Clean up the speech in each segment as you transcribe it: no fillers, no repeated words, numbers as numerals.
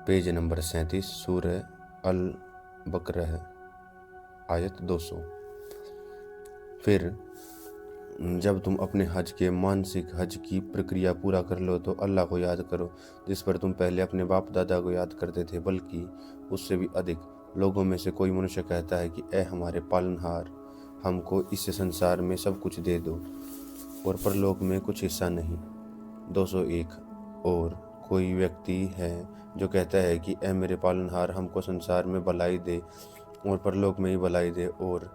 Page number 37 सूरह अल बकरह आयत 200। फिर जब तुम अपने हज के मानसिक हज की प्रक्रिया पूरा कर लो तो अल्लाह को याद करो जिस पर तुम पहले अपने बाप दादा को याद करते थे, बल्कि उससे भी अधिक। लोगों में से कोई मनुष्य कहता है कि ए हमारे पालनहार, हमको इस संसार में सब कुछ दे दो और परलोक में कुछ हिस्सा नहीं। 201। और कोई व्यक्ति है जो कहता है कि ए मेरे पालनहार, हमको संसार में भलाई दे और परलोक में ही भलाई दे और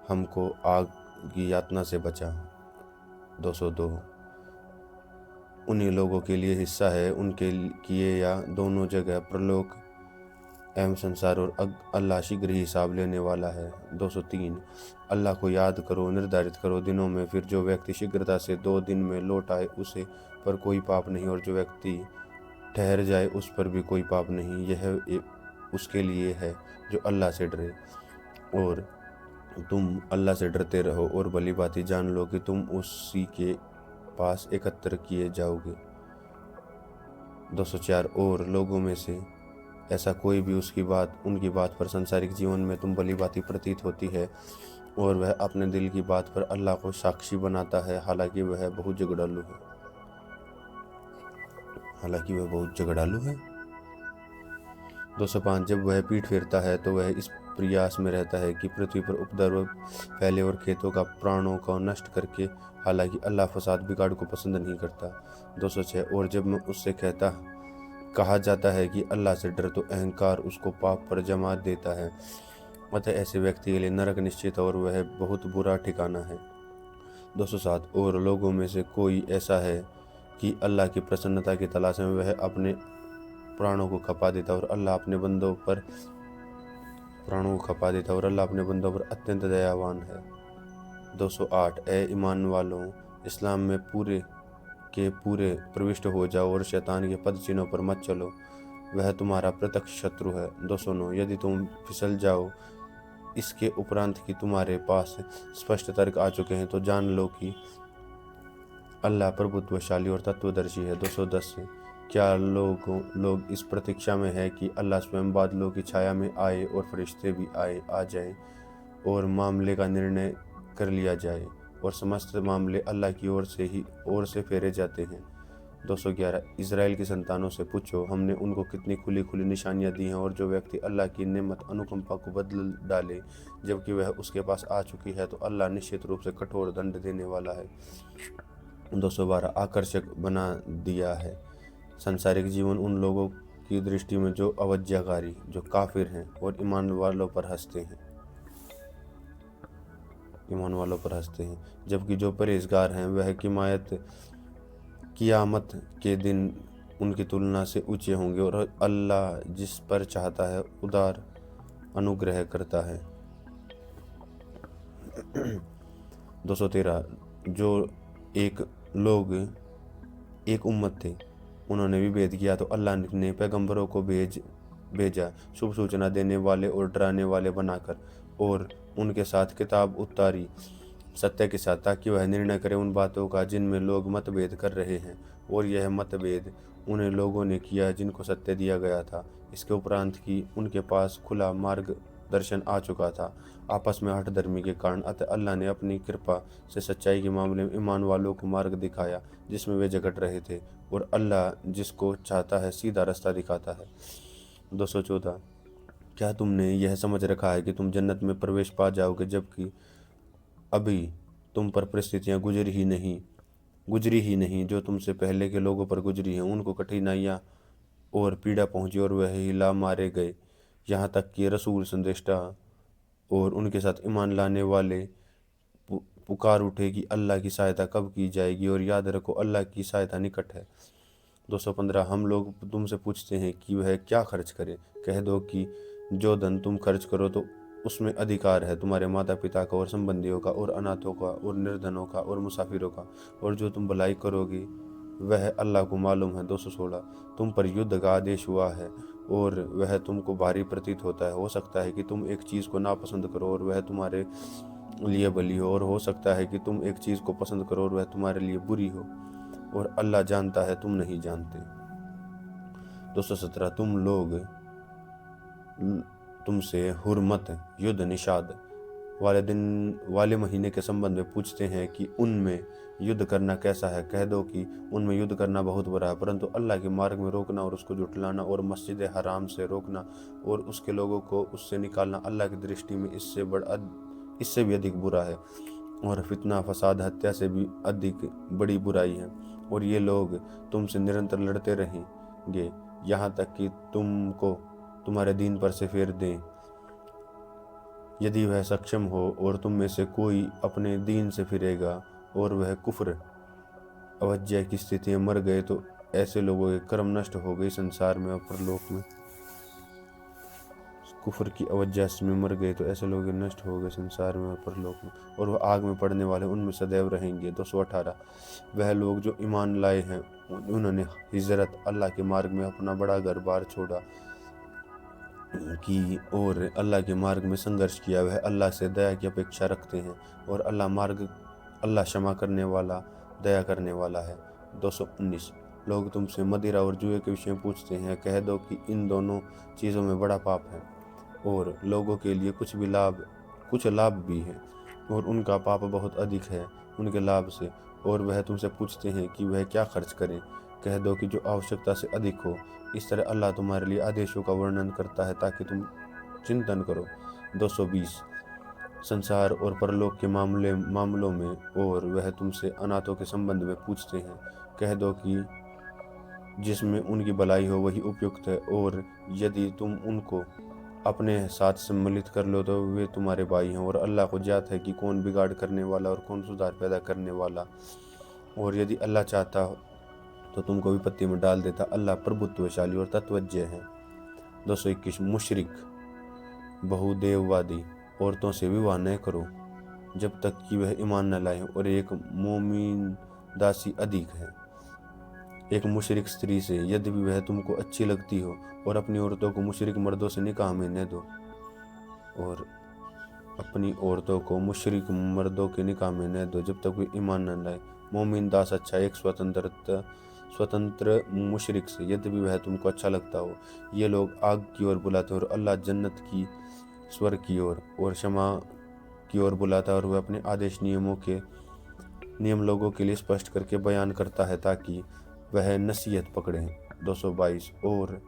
हमको आग की यातना से बचा। 202। उन्हीं लोगों के लिए हिस्सा है उनके किए या दोनों जगह परलोक एवं संसार, और अल्लाह शीघ्र ही हिसाब लेने वाला है। 203। अल्लाह को याद करो, निर्धारित करो दिनों में, फिर जो व्यक्ति शीघ्रता से 2 दिन में लौट आए उसे पर कोई पाप नहीं, और जो व्यक्ति ठहर जाए उस पर भी कोई पाप नहीं। यह उसके लिए है जो अल्लाह से डरे। और तुम अल्लाह से डरते रहो और भली भांति जान लो कि तुम उसी के पास एकत्र किए जाओगे। 204। और लोगों में से ऐसा कोई भी उनकी बात पर सांसारिक जीवन में तुम भली भांति प्रतीत होती है और वह अपने दिल की बात पर अल्लाह को साक्षी बनाता है, हालांकि वह बहुत झगड़ालू है। 205। जब वह पीठ फेरता है तो वह इस प्रयास में रहता है कि पृथ्वी पर उपद्रव फैले और खेतों का प्राणों को नष्ट करके, हालांकि अल्लाह फसाद बिगाड़ को पसंद नहीं करता। 206। और जब मैं उससे कहा जाता है कि अल्लाह से डर, तो अहंकार उसको पाप पर जमा देता है। अतः ऐसे व्यक्ति के लिए नरक निश्चित और वह बहुत बुरा ठिकाना है। 207। और लोगों में से कोई ऐसा है कि अल्लाह की प्रसन्नता की तलाश में वह अपने प्राणों को खपा देता और अल्लाह अपने बंदों पर अत्यंत दयावान है। 208। ए ईमान वालों, इस्लाम में पूरे के पूरे प्रविष्ट हो जाओ और शैतान के पद चिन्हों पर मत चलो, वह तुम्हारा प्रत्यक्ष शत्रु है। 209। यदि तुम फिसल जाओ इसके उपरांत कि तुम्हारे पास स्पष्ट तर्क आ चुके हैं, तो जान लो कि अल्लाह प्रभुत्वशाली और तत्वदर्शी है। 210। क्या लोग इस प्रतीक्षा में है कि अल्लाह स्वयं बादलों की छाया में आए और फरिश्ते भी आ जाए और मामले का निर्णय कर लिया जाए, और समस्त मामले अल्लाह की ओर से फेरे जाते हैं। 211। इज़राइल की संतानों से पूछो, हमने उनको कितनी खुली खुली निशानियां दी हैं, और जो व्यक्ति अल्लाह की नेमत अनुकंपा को बदल डाले जबकि वह उसके पास आ चुकी है, तो अल्लाह निश्चित रूप से कठोर दंड देने वाला है। 212। आकर्षक बना दिया है सांसारिक जीवन उन लोगों की दृष्टि में जो अवज्ञाकारी, जो काफिर हैं और ईमान वालों पर हंसते हैं, जबकि जो परहेजगार हैं वह कियामत के दिन उनकी तुलना से ऊंचे होंगे, और अल्लाह जिस पर चाहता है उदार अनुग्रह करता है। 213। जो एक उम्मत थे, उन्होंने विभेद किया तो अल्लाह ने पैगंबरों को भेजा शुभ सूचना देने वाले और डराने वाले बनाकर, और उनके साथ किताब उतारी सत्य के साथ, ताकि वह निर्णय करे उन बातों का जिनमें लोग मतभेद कर रहे हैं। और यह मतभेद उन्हें लोगों ने किया जिनको सत्य दिया गया था, इसके उपरांत कि उनके पास खुला मार्गदर्शन आ चुका था, आपस में हठधर्मी के कारण। अतः अल्लाह ने अपनी कृपा से सच्चाई के मामले में ईमान वालों को मार्ग दिखाया जिसमें वे झगड़ रहे थे, और अल्लाह जिसको चाहता है सीधा रास्ता दिखाता है। 214। क्या तुमने यह समझ रखा है कि तुम जन्नत में प्रवेश पा जाओगे जबकि अभी तुम पर परिस्थितियां गुजरी ही नहीं जो तुमसे पहले के लोगों पर गुजरी हैं। उनको कठिनाइयां और पीड़ा पहुंची और वह हिला मारे गए, यहाँ तक कि रसूल, संदेष्टा और उनके साथ ईमान लाने वाले पुकार उठे कि अल्लाह की सहायता कब की जाएगी, और याद रखो अल्लाह की सहायता निकट है। 215। हम लोग तुमसे पूछते हैं कि वह क्या खर्च करे, कह दो कि जो धन तुम खर्च करो तो उसमें अधिकार है तुम्हारे माता पिता का और संबंधियों का और अनाथों का और निर्धनों का और मुसाफिरों का, और जो तुम भलाई करोगे वह अल्लाह को मालूम है। 216। तुम पर युद्ध का आदेश हुआ है और वह तुमको भारी प्रतीत होता है। हो सकता है कि तुम एक चीज़ को नापसंद करो और वह तुम्हारे लिए भली हो, और हो सकता है कि तुम एक चीज़ को पसंद करो और वह तुम्हारे लिए बुरी हो, और अल्लाह जानता है तुम नहीं जानते। 217 तुमसे हुर्मत युद्ध निषाद वाले दिन वाले महीने के संबंध में पूछते हैं कि उनमें युद्ध करना कैसा है। कह दो कि उनमें युद्ध करना बहुत बुरा है, परंतु अल्लाह के मार्ग में रोकना और उसको जुटलाना और मस्जिद हराम से रोकना और उसके लोगों को उससे निकालना अल्लाह की दृष्टि में इससे भी अधिक बुरा है। और फितना फसाद हत्या से भी अधिक बड़ी बुराई है। और ये लोग तुमसे निरंतर लड़ते रहेंगे यहाँ तक कि तुमको तुम्हारे दीन पर से फेर दें। यदि वह सक्षम हो और तुम में से कोई अपने दीन से फिरेगा और वह कुफ्र अवज्ञा की स्थिति में मर गए तो ऐसे लोगों के कर्म नष्ट हो गए संसार में और परलोक में। कुफ्र की अवज्ञा में मर गए तो ऐसे लोग नष्ट हो गए संसार में और परलोक में, और वह आग में पड़ने वाले उनमें सदैव रहेंगे। 218 वह लोग जो ईमान लाए हैं उन्होंने हिजरत अल्लाह के मार्ग में अपना बड़ा घर बार छोड़ा की और अल्लाह के मार्ग में संघर्ष किया, वह अल्लाह से दया की अपेक्षा रखते हैं और अल्लाह क्षमा करने वाला दया करने वाला है। 219 लोग तुमसे मदिरा और जुए के विषय में पूछते हैं। कह दो कि इन दोनों चीज़ों में बड़ा पाप है और लोगों के लिए कुछ लाभ भी है और उनका पाप बहुत अधिक है उनके लाभ से। और वह तुमसे पूछते हैं कि वह क्या खर्च करें। कह दो कि जो आवश्यकता से अधिक हो। इस तरह अल्लाह तुम्हारे लिए आदेशों का वर्णन करता है ताकि तुम चिंतन करो। 220 संसार और परलोक के मामलों में और वह तुमसे अनाथों के संबंध में पूछते हैं। कह दो कि जिसमें उनकी भलाई हो वही उपयुक्त है, और यदि तुम उनको अपने साथ सम्मिलित कर लो तो वे तुम्हारे भाई हैं, और अल्लाह को ज्ञात है कि कौन बिगाड़ करने वाला और कौन सुधार पैदा करने वाला। और यदि अल्लाह चाहता तो तुमको विपत्ति में डाल देता। अल्लाह प्रभुत्वशाली और तत्वज्ञ है। 221 मुशरिक बहुदेववादी औरतों से विवाह न करो जब तक कि वह ईमान न लाए, और एक मोमिन दासी अधिक है एक मुशरिक स्त्री से, यदि वह तुमको अच्छी लगती हो। और अपनी औरतों को मुशरिक मर्दों से निकाह में न दो और अपनी औरतों को मुशरिक मर्दों के निकाह में न दो जब तक वे ईमान न लाए। मोमिन दास अच्छा एक स्वतंत्र मुशरिक से, यदि वह तुमको अच्छा लगता हो। ये लोग आग की ओर बुलाते और अल्लाह जन्नत की स्वर्ग की ओर और क्षमा की ओर बुलाता है, और वह अपने आदेश नियम लोगों के लिए स्पष्ट करके बयान करता है ताकि वह नसीहत पकड़े। 222 और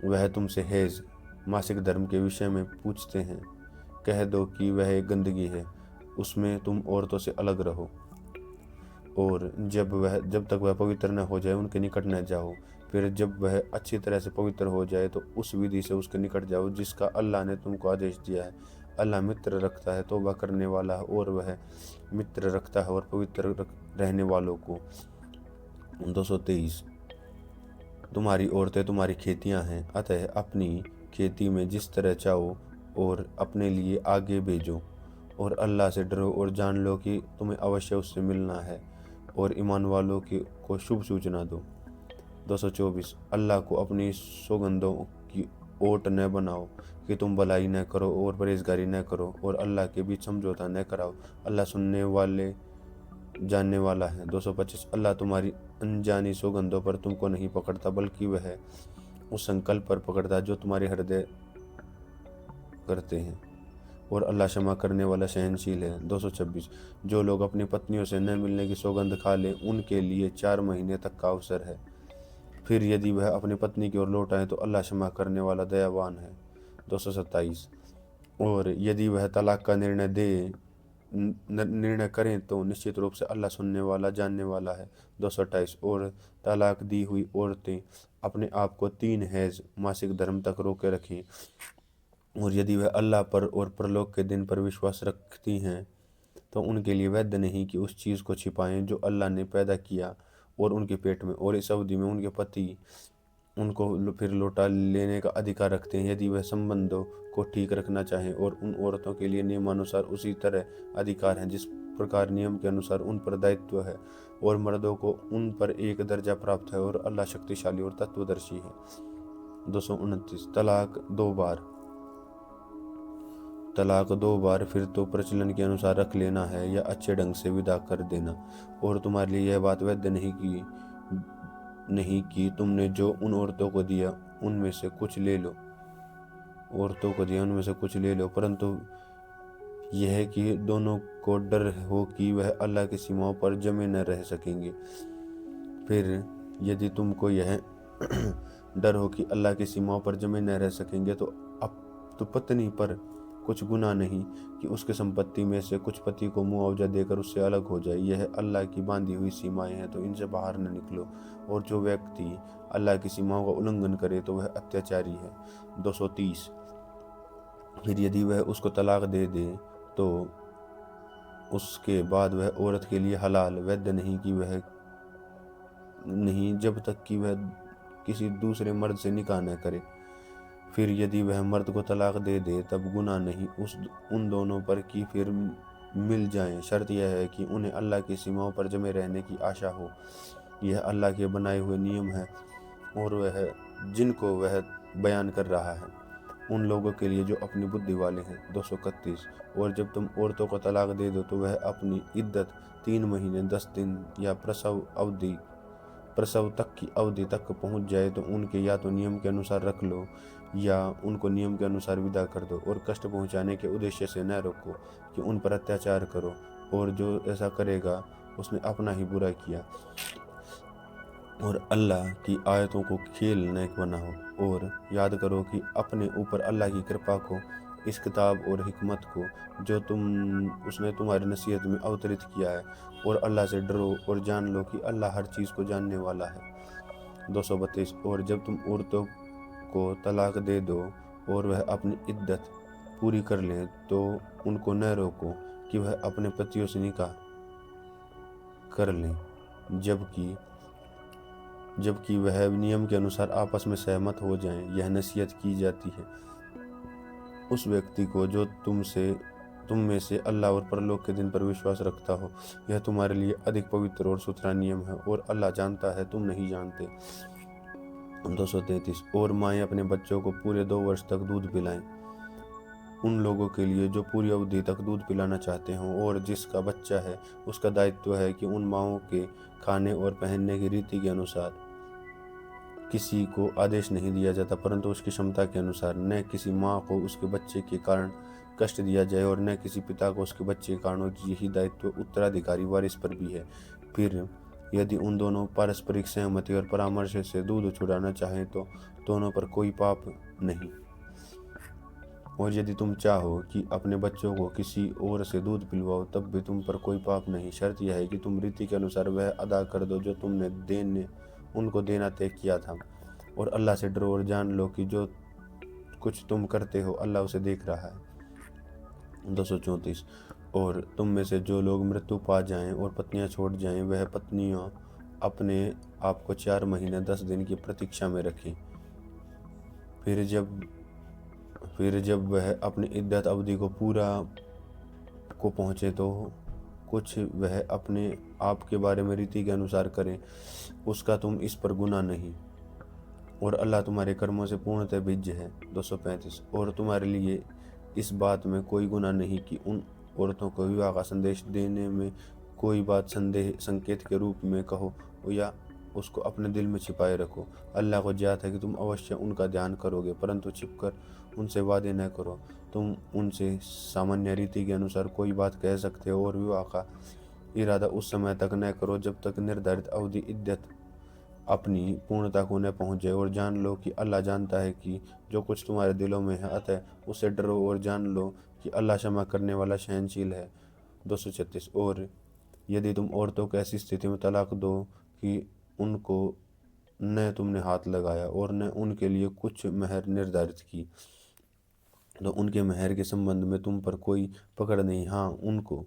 वह तुमसे हैज मासिक धर्म के विषय में पूछते हैं। कह दो कि वह एक गंदगी है, उसमें तुम औरतों से अलग रहो, और जब तक वह पवित्र न हो जाए उनके निकट न जाओ। फिर जब वह अच्छी तरह से पवित्र हो जाए तो उस विधि से उसके निकट जाओ जिसका अल्लाह ने तुमको आदेश दिया है। अल्लाह मित्र रखता है तौबा करने वाला है, और वह मित्र रखता है और पवित्र रहने वालों को। 223 तुम्हारी औरतें तुम्हारी खेतियां हैं, अतः अपनी खेती में जिस तरह चाहो और अपने लिए आगे भेजो, और अल्लाह से डरो और जान लो कि तुम्हें अवश्य उससे मिलना है, और ईमान वालों को शुभ सूचना दो। 224 अल्लाह को अपनी सौगंधों की ओट न बनाओ कि तुम भलाई न करो और परहेजगारी न करो, और अल्लाह के बीच समझौता न कराओ। अल्लाह सुनने वाले जानने वाला है। 225 अल्लाह तुम्हारी अनजानी सौगंधों पर तुमको नहीं पकड़ता, बल्कि वह उस संकल्प पर पकड़ता है जो तुम्हारे हृदय करते हैं, और अल्लाह क्षमा करने वाला सहनशील है। 226 जो लोग अपनी पत्नियों से न मिलने की सौगंध खा लें उनके लिए 4 महीने तक का अवसर है, फिर यदि वह अपनी पत्नी की ओर लौट आए तो अल्लाह क्षमा करने वाला दयावान है। 227 और यदि वह तलाक का निर्णय करें तो निश्चित रूप से अल्लाह सुनने वाला जानने वाला है। 228 और तलाक दी हुई औरतें अपने आप को 3 हैज मासिक धर्म तक रोके रखें, और यदि वह अल्लाह पर और परलोक के दिन पर विश्वास रखती हैं तो उनके लिए वैध नहीं कि उस चीज़ को छिपाएं जो अल्लाह ने पैदा किया और उनके पेट में, और इस अवधि में उनके पति उनको फिर लौटा लेने का अधिकार रखते हैं यदि वह संबंधों को ठीक रखना चाहें। और उन औरतों के लिए नियमानुसार उसी तरह अधिकार हैं जिस प्रकार नियम के अनुसार उन पर दायित्व है, और मर्दों को उन पर एक दर्जा प्राप्त है, और अल्लाह शक्तिशाली और तत्वदर्शी है। 229 तलाक दो बार फिर तो प्रचलन के अनुसार रख लेना है या अच्छे ढंग से विदा कर देना, और तुम्हारे लिए यह बात वैध नहीं कि नहीं कि तुमने जो उन औरतों को दिया उनमें से कुछ ले लो, परंतु यह है कि दोनों को डर हो कि वह अल्लाह की सीमाओं पर जमे न रह सकेंगे। फिर यदि तुमको यह डर हो कि अल्लाह की सीमाओं पर जमे न रह सकेंगे, तो अब तो पत्नी पर कुछ गुनाह नहीं कि उसके संपत्ति में से कुछ पति को मुआवजा देकर उससे अलग हो जाए। यह अल्लाह की बांधी हुई सीमाएं हैं, तो इनसे बाहर न निकलो। और जो व्यक्ति अल्लाह की सीमाओं का उल्लंघन करे तो वह अत्याचारी है। 230। फिर यदि वह उसको तलाक दे दे तो उसके बाद वह औरत के लिए हलाल वैध नहीं जब तक कि वह किसी दूसरे मर्द से निकाह न करे। फिर यदि वह मर्द को तलाक दे दे तब गुनाह नहीं उन दोनों पर कि फिर मिल जाएं। शर्त यह है कि उन्हें अल्लाह की सीमाओं पर जमे रहने की आशा हो। यह अल्लाह के बनाए हुए नियम है और वह जिनको वह बयान कर रहा है उन लोगों के लिए जो अपनी बुद्धि वाले हैं। 231। और जब तुम औरतों को तलाक दे दो तो वह अपनी इद्दत 3 महीने 10 दिन या प्रसव तक की अवधि तक पहुंच जाए तो उनके या तो नियम के अनुसार रख लो या उनको नियम के अनुसार विदा कर दो। और कष्ट पहुंचाने के उद्देश्य से न रोको कि उन पर अत्याचार करो, और जो ऐसा करेगा उसने अपना ही बुरा किया। और अल्लाह की आयतों को खेल न बनाओ, और याद करो कि अपने ऊपर अल्लाह की कृपा को, इस किताब और हिकमत को जो उसने तुम्हारी नसीहत में अवतरित किया है। और अल्लाह से डरो और जान लो कि अल्लाह हर चीज़ को जानने वाला है। 232। और जब तुम औरतों को तलाक दे दो और वह अपनी इद्दत पूरी कर लें तो उनको न रोको कि वह अपने पतियों से निकाह कर लें, जबकि वह नियम के अनुसार आपस में सहमत हो जाएं। यह नसीहत की जाती है उस व्यक्ति को जो तुम में से अल्लाह और परलोक के दिन पर विश्वास रखता हो। यह तुम्हारे लिए अधिक पवित्र और सुथरा नियम है, और अल्लाह जानता है तुम नहीं जानते। 233। और माएँ अपने बच्चों को पूरे 2 वर्ष तक दूध पिलाएं। उन लोगों के लिए जो पूरी अवधि तक दूध पिलाना चाहते हों और जिसका बच्चा है, उसका दायित्व है कि उन माओं के खाने और पहनने की रीति के अनुसार किसी को आदेश नहीं दिया जाता, परंतु उसकी क्षमता के अनुसार। न किसी माँ को उसके बच्चे के कारण कष्ट दिया जाए और न किसी पिता को उसके बच्चे के कारण। यही दायित्व उत्तराधिकारी वारिस पर भी है। फिर यदि उन दोनों पारस्परिक सहमति और परामर्श से दूध छुड़ाना चाहें तो दोनों पर कोई पाप नहीं। और यदि तुम चाहो कि अपने बच्चों को किसी और से दूध पिलवाओ तब भी तुम पर कोई पाप नहीं। शर्त यह है कि तुम रीति के अनुसार वह अदा कर दो जो तुमने उनको देना तय किया था। और अल्लाह से डरो और जान लो कि जो कुछ तुम करते हो अल्लाह उसे देख रहा है। 234। और तुम में से जो लोग मृत्यु पा जाएं और पत्नियां छोड़ जाएं, वह पत्नियां अपने आप को 4 महीने 10 दिन की प्रतीक्षा में रखें। फिर जब वह अपनी इद्दत अवधि को पहुँचे तो कुछ वह अपने आप के बारे में रीति के अनुसार करें, उसका तुम इस पर गुनाह नहीं, और अल्लाह तुम्हारे कर्मों से पूर्णतः भिज्ज है। 235। और तुम्हारे लिए इस बात में कोई गुनाह नहीं कि उन औरतों को विवाह का संदेश देने में कोई बात संकेत के रूप में कहो या उसको अपने दिल में छिपाए रखो। अल्लाह को ज्ञात है कि तुम अवश्य उनका ध्यान करोगे, परंतु छिपकर उनसे वादे न करो। तुम उनसे सामान्य रीति के अनुसार कोई बात कह सकते हो, और विवाह का इरादा उस समय तक न करो जब तक निर्धारित अवधि इद्दत अपनी पूर्णता को न पहुँच जाए। और जान लो कि अल्लाह जानता है कि जो कुछ तुम्हारे दिलों में है, अतः उससे डरो और जान लो कि अल्लाह क्षमा करने वाला सहनशील है। 236। और यदि तुम औरतों को ऐसी स्थिति में तलाक दो कि उनको न तुमने हाथ लगाया और न उनके लिए कुछ महर निर्धारित की, तो उनके महर के संबंध में तुम पर कोई पकड़ नहीं। हाँ, उनको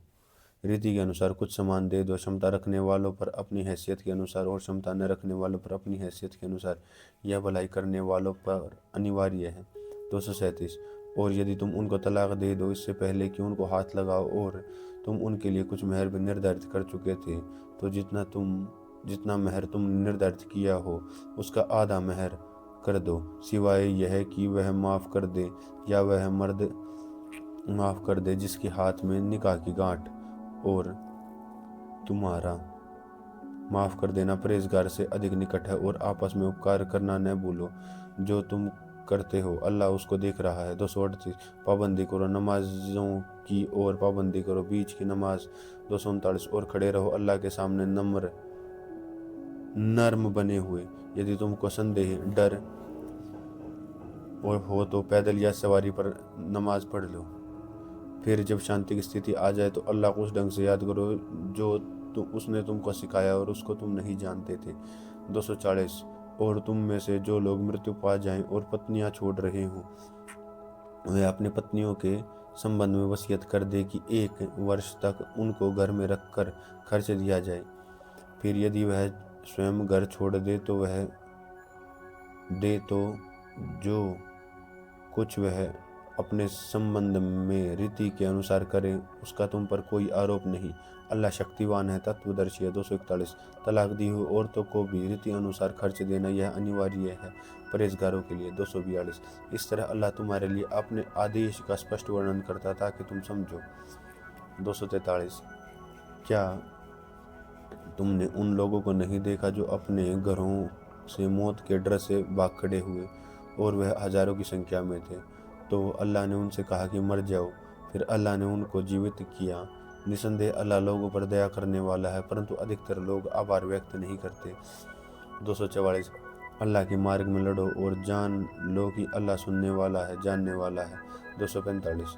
रीति के अनुसार कुछ सामान दे दो, क्षमता रखने वालों पर अपनी हैसियत के अनुसार और क्षमता न रखने वालों पर अपनी हैसियत के अनुसार। यह भलाई करने वालों पर अनिवार्य है। 237। और यदि तुम उनको तलाक दे दो इससे पहले कि उनको हाथ लगाओ और तुम उनके लिए कुछ महर भी निर्धारित कर चुके थे, तो जितना महर तुम निर्धारित किया हो उसका आधा महर कर दो, सिवाय यह कि वह माफ़ कर दे या वह मर्द माफ़ कर दे जिसके हाथ में निकाह की गांठ और तुम्हारा माफ़ कर देना परहेजगार से अधिक निकट है, और आपस में उपकार करना न भूलो। जो तुम करते हो अल्लाह उसको देख रहा है। 238 पाबंदी करो नमाजों की और पाबंदी करो बीच की नमाज। 239 और खड़े रहो अल्लाह के सामने नर्म बने हुए। यदि तुमको संदेह डर और हो तो पैदल या सवारी पर नमाज पढ़ लो। फिर जब शांति की स्थिति आ जाए तो अल्लाह को उस ढंग से याद करो जो उसने तुमको सिखाया और उसको तुम नहीं जानते थे। 240 और तुम में से जो लोग मृत्यु पा जाएं और पत्नियां छोड़ रहे हों, वे अपने पत्नियों के संबंध में वसीयत कर दे कि 1 वर्ष तक उनको घर में रखकर खर्च दिया जाए। फिर यदि वह स्वयं घर छोड़ दे तो जो कुछ वह अपने संबंध में रीति के अनुसार करे उसका तुम पर कोई आरोप नहीं। अल्लाह शक्तिवान है, तत्वदर्शी है। 241 तलाक दी हुई औरतों को भी रीति अनुसार खर्च देना यह अनिवार्य है परहेजगारों के लिए। 242 इस तरह अल्लाह तुम्हारे लिए अपने आदेश का स्पष्ट वर्णन करता ताकि तुम समझो। 243 क्या तुमने उन लोगों को नहीं देखा जो अपने घरों से मौत के डर से भाग खड़े हुए और वह हजारों की संख्या में थे, तो अल्लाह ने उनसे कहा कि मर जाओ, फिर अल्लाह ने उनको जीवित किया। निसंदेह अल्लाह लोगों पर दया करने वाला है, परंतु अधिकतर लोग आभार व्यक्त नहीं करते। 244 अल्लाह के मार्ग में लड़ो और जान लो कि अल्लाह सुनने वाला है, जानने वाला है। 245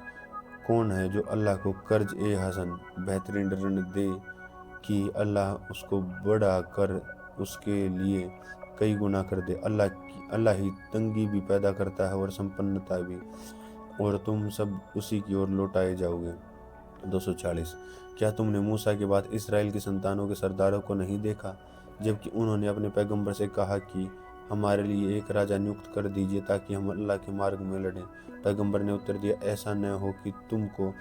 कौन है जो अल्लाह को कर्ज ए हसन बेहतरीन ऋण दे कि अल्लाह उसको बढ़ा कर उसके लिए कई गुना कर दे। अल्लाह ही तंगी भी पैदा करता है और संपन्नता भी, और तुम सब उसी की ओर लौटाए जाओगे। 240 क्या तुमने मूसा के बाद इस्राएल की संतानों के सरदारों को नहीं देखा, जबकि उन्होंने अपने पैगंबर से कहा कि हमारे लिए एक राजा नियुक्त कर दीजिए ताकि हम अल्लाह के मार्ग में लड़ें। पैगंबर ने उत्तर दिया, ऐसा न हो कि तुमको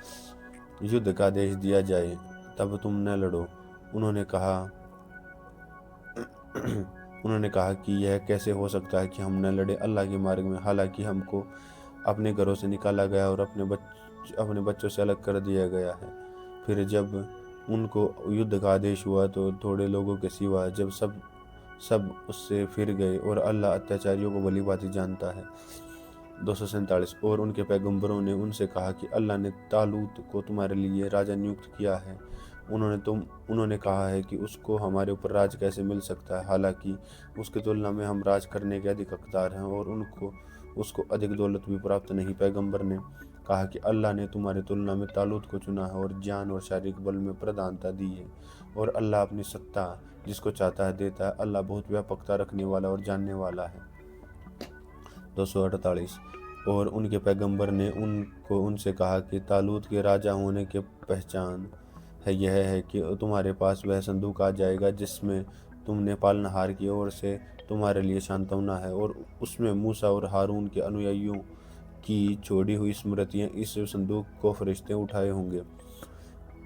युद्ध का आदेश दिया जाए तब तुम न लड़ो। उन्होंने कहा कि यह कैसे हो सकता है कि हम न लड़े अल्लाह के मार्ग में, हालांकि हमको अपने घरों से निकाला गया और अपने बच्चों से अलग कर दिया गया है। फिर जब उनको युद्ध का आदेश हुआ तो थोड़े लोगों के सिवा जब सब उससे फिर गए, और अल्लाह अत्याचारियों को भली भांति जानता है। 247 और उनके पैगंबरों ने उनसे कहा कि अल्लाह ने तालूत को तुम्हारे लिए राजा नियुक्त किया है। उन्होंने कहा है कि उसको हमारे ऊपर राज कैसे मिल सकता है, हालांकि उसकी तुलना में हम राज करने के अधिक हकदार हैं और उसको अधिक दौलत भी प्राप्त नहीं। पैगंबर ने कहा कि अल्लाह ने तुम्हारी तुलना में तालूत को चुना है और ज्ञान और शारीरिक बल में प्रधानता दी है, और अल्लाह अपनी सत्ता जिसको चाहता है देता है। अल्लाह बहुत व्यापकता रखने वाला और जानने वाला है। 248 और उनके पैगंबर ने उनसे कहा कि तालूत के राजा होने के पहचान यह है कि तुम्हारे पास वह संदूक आ जाएगा जिसमें तुमने पालनहार की ओर से तुम्हारे लिए सांत्वना है, और उसमें मूसा और हारून के अनुयायियों की छोड़ी हुई स्मृतियाँ। इस संदूक को फरिश्ते उठाए होंगे,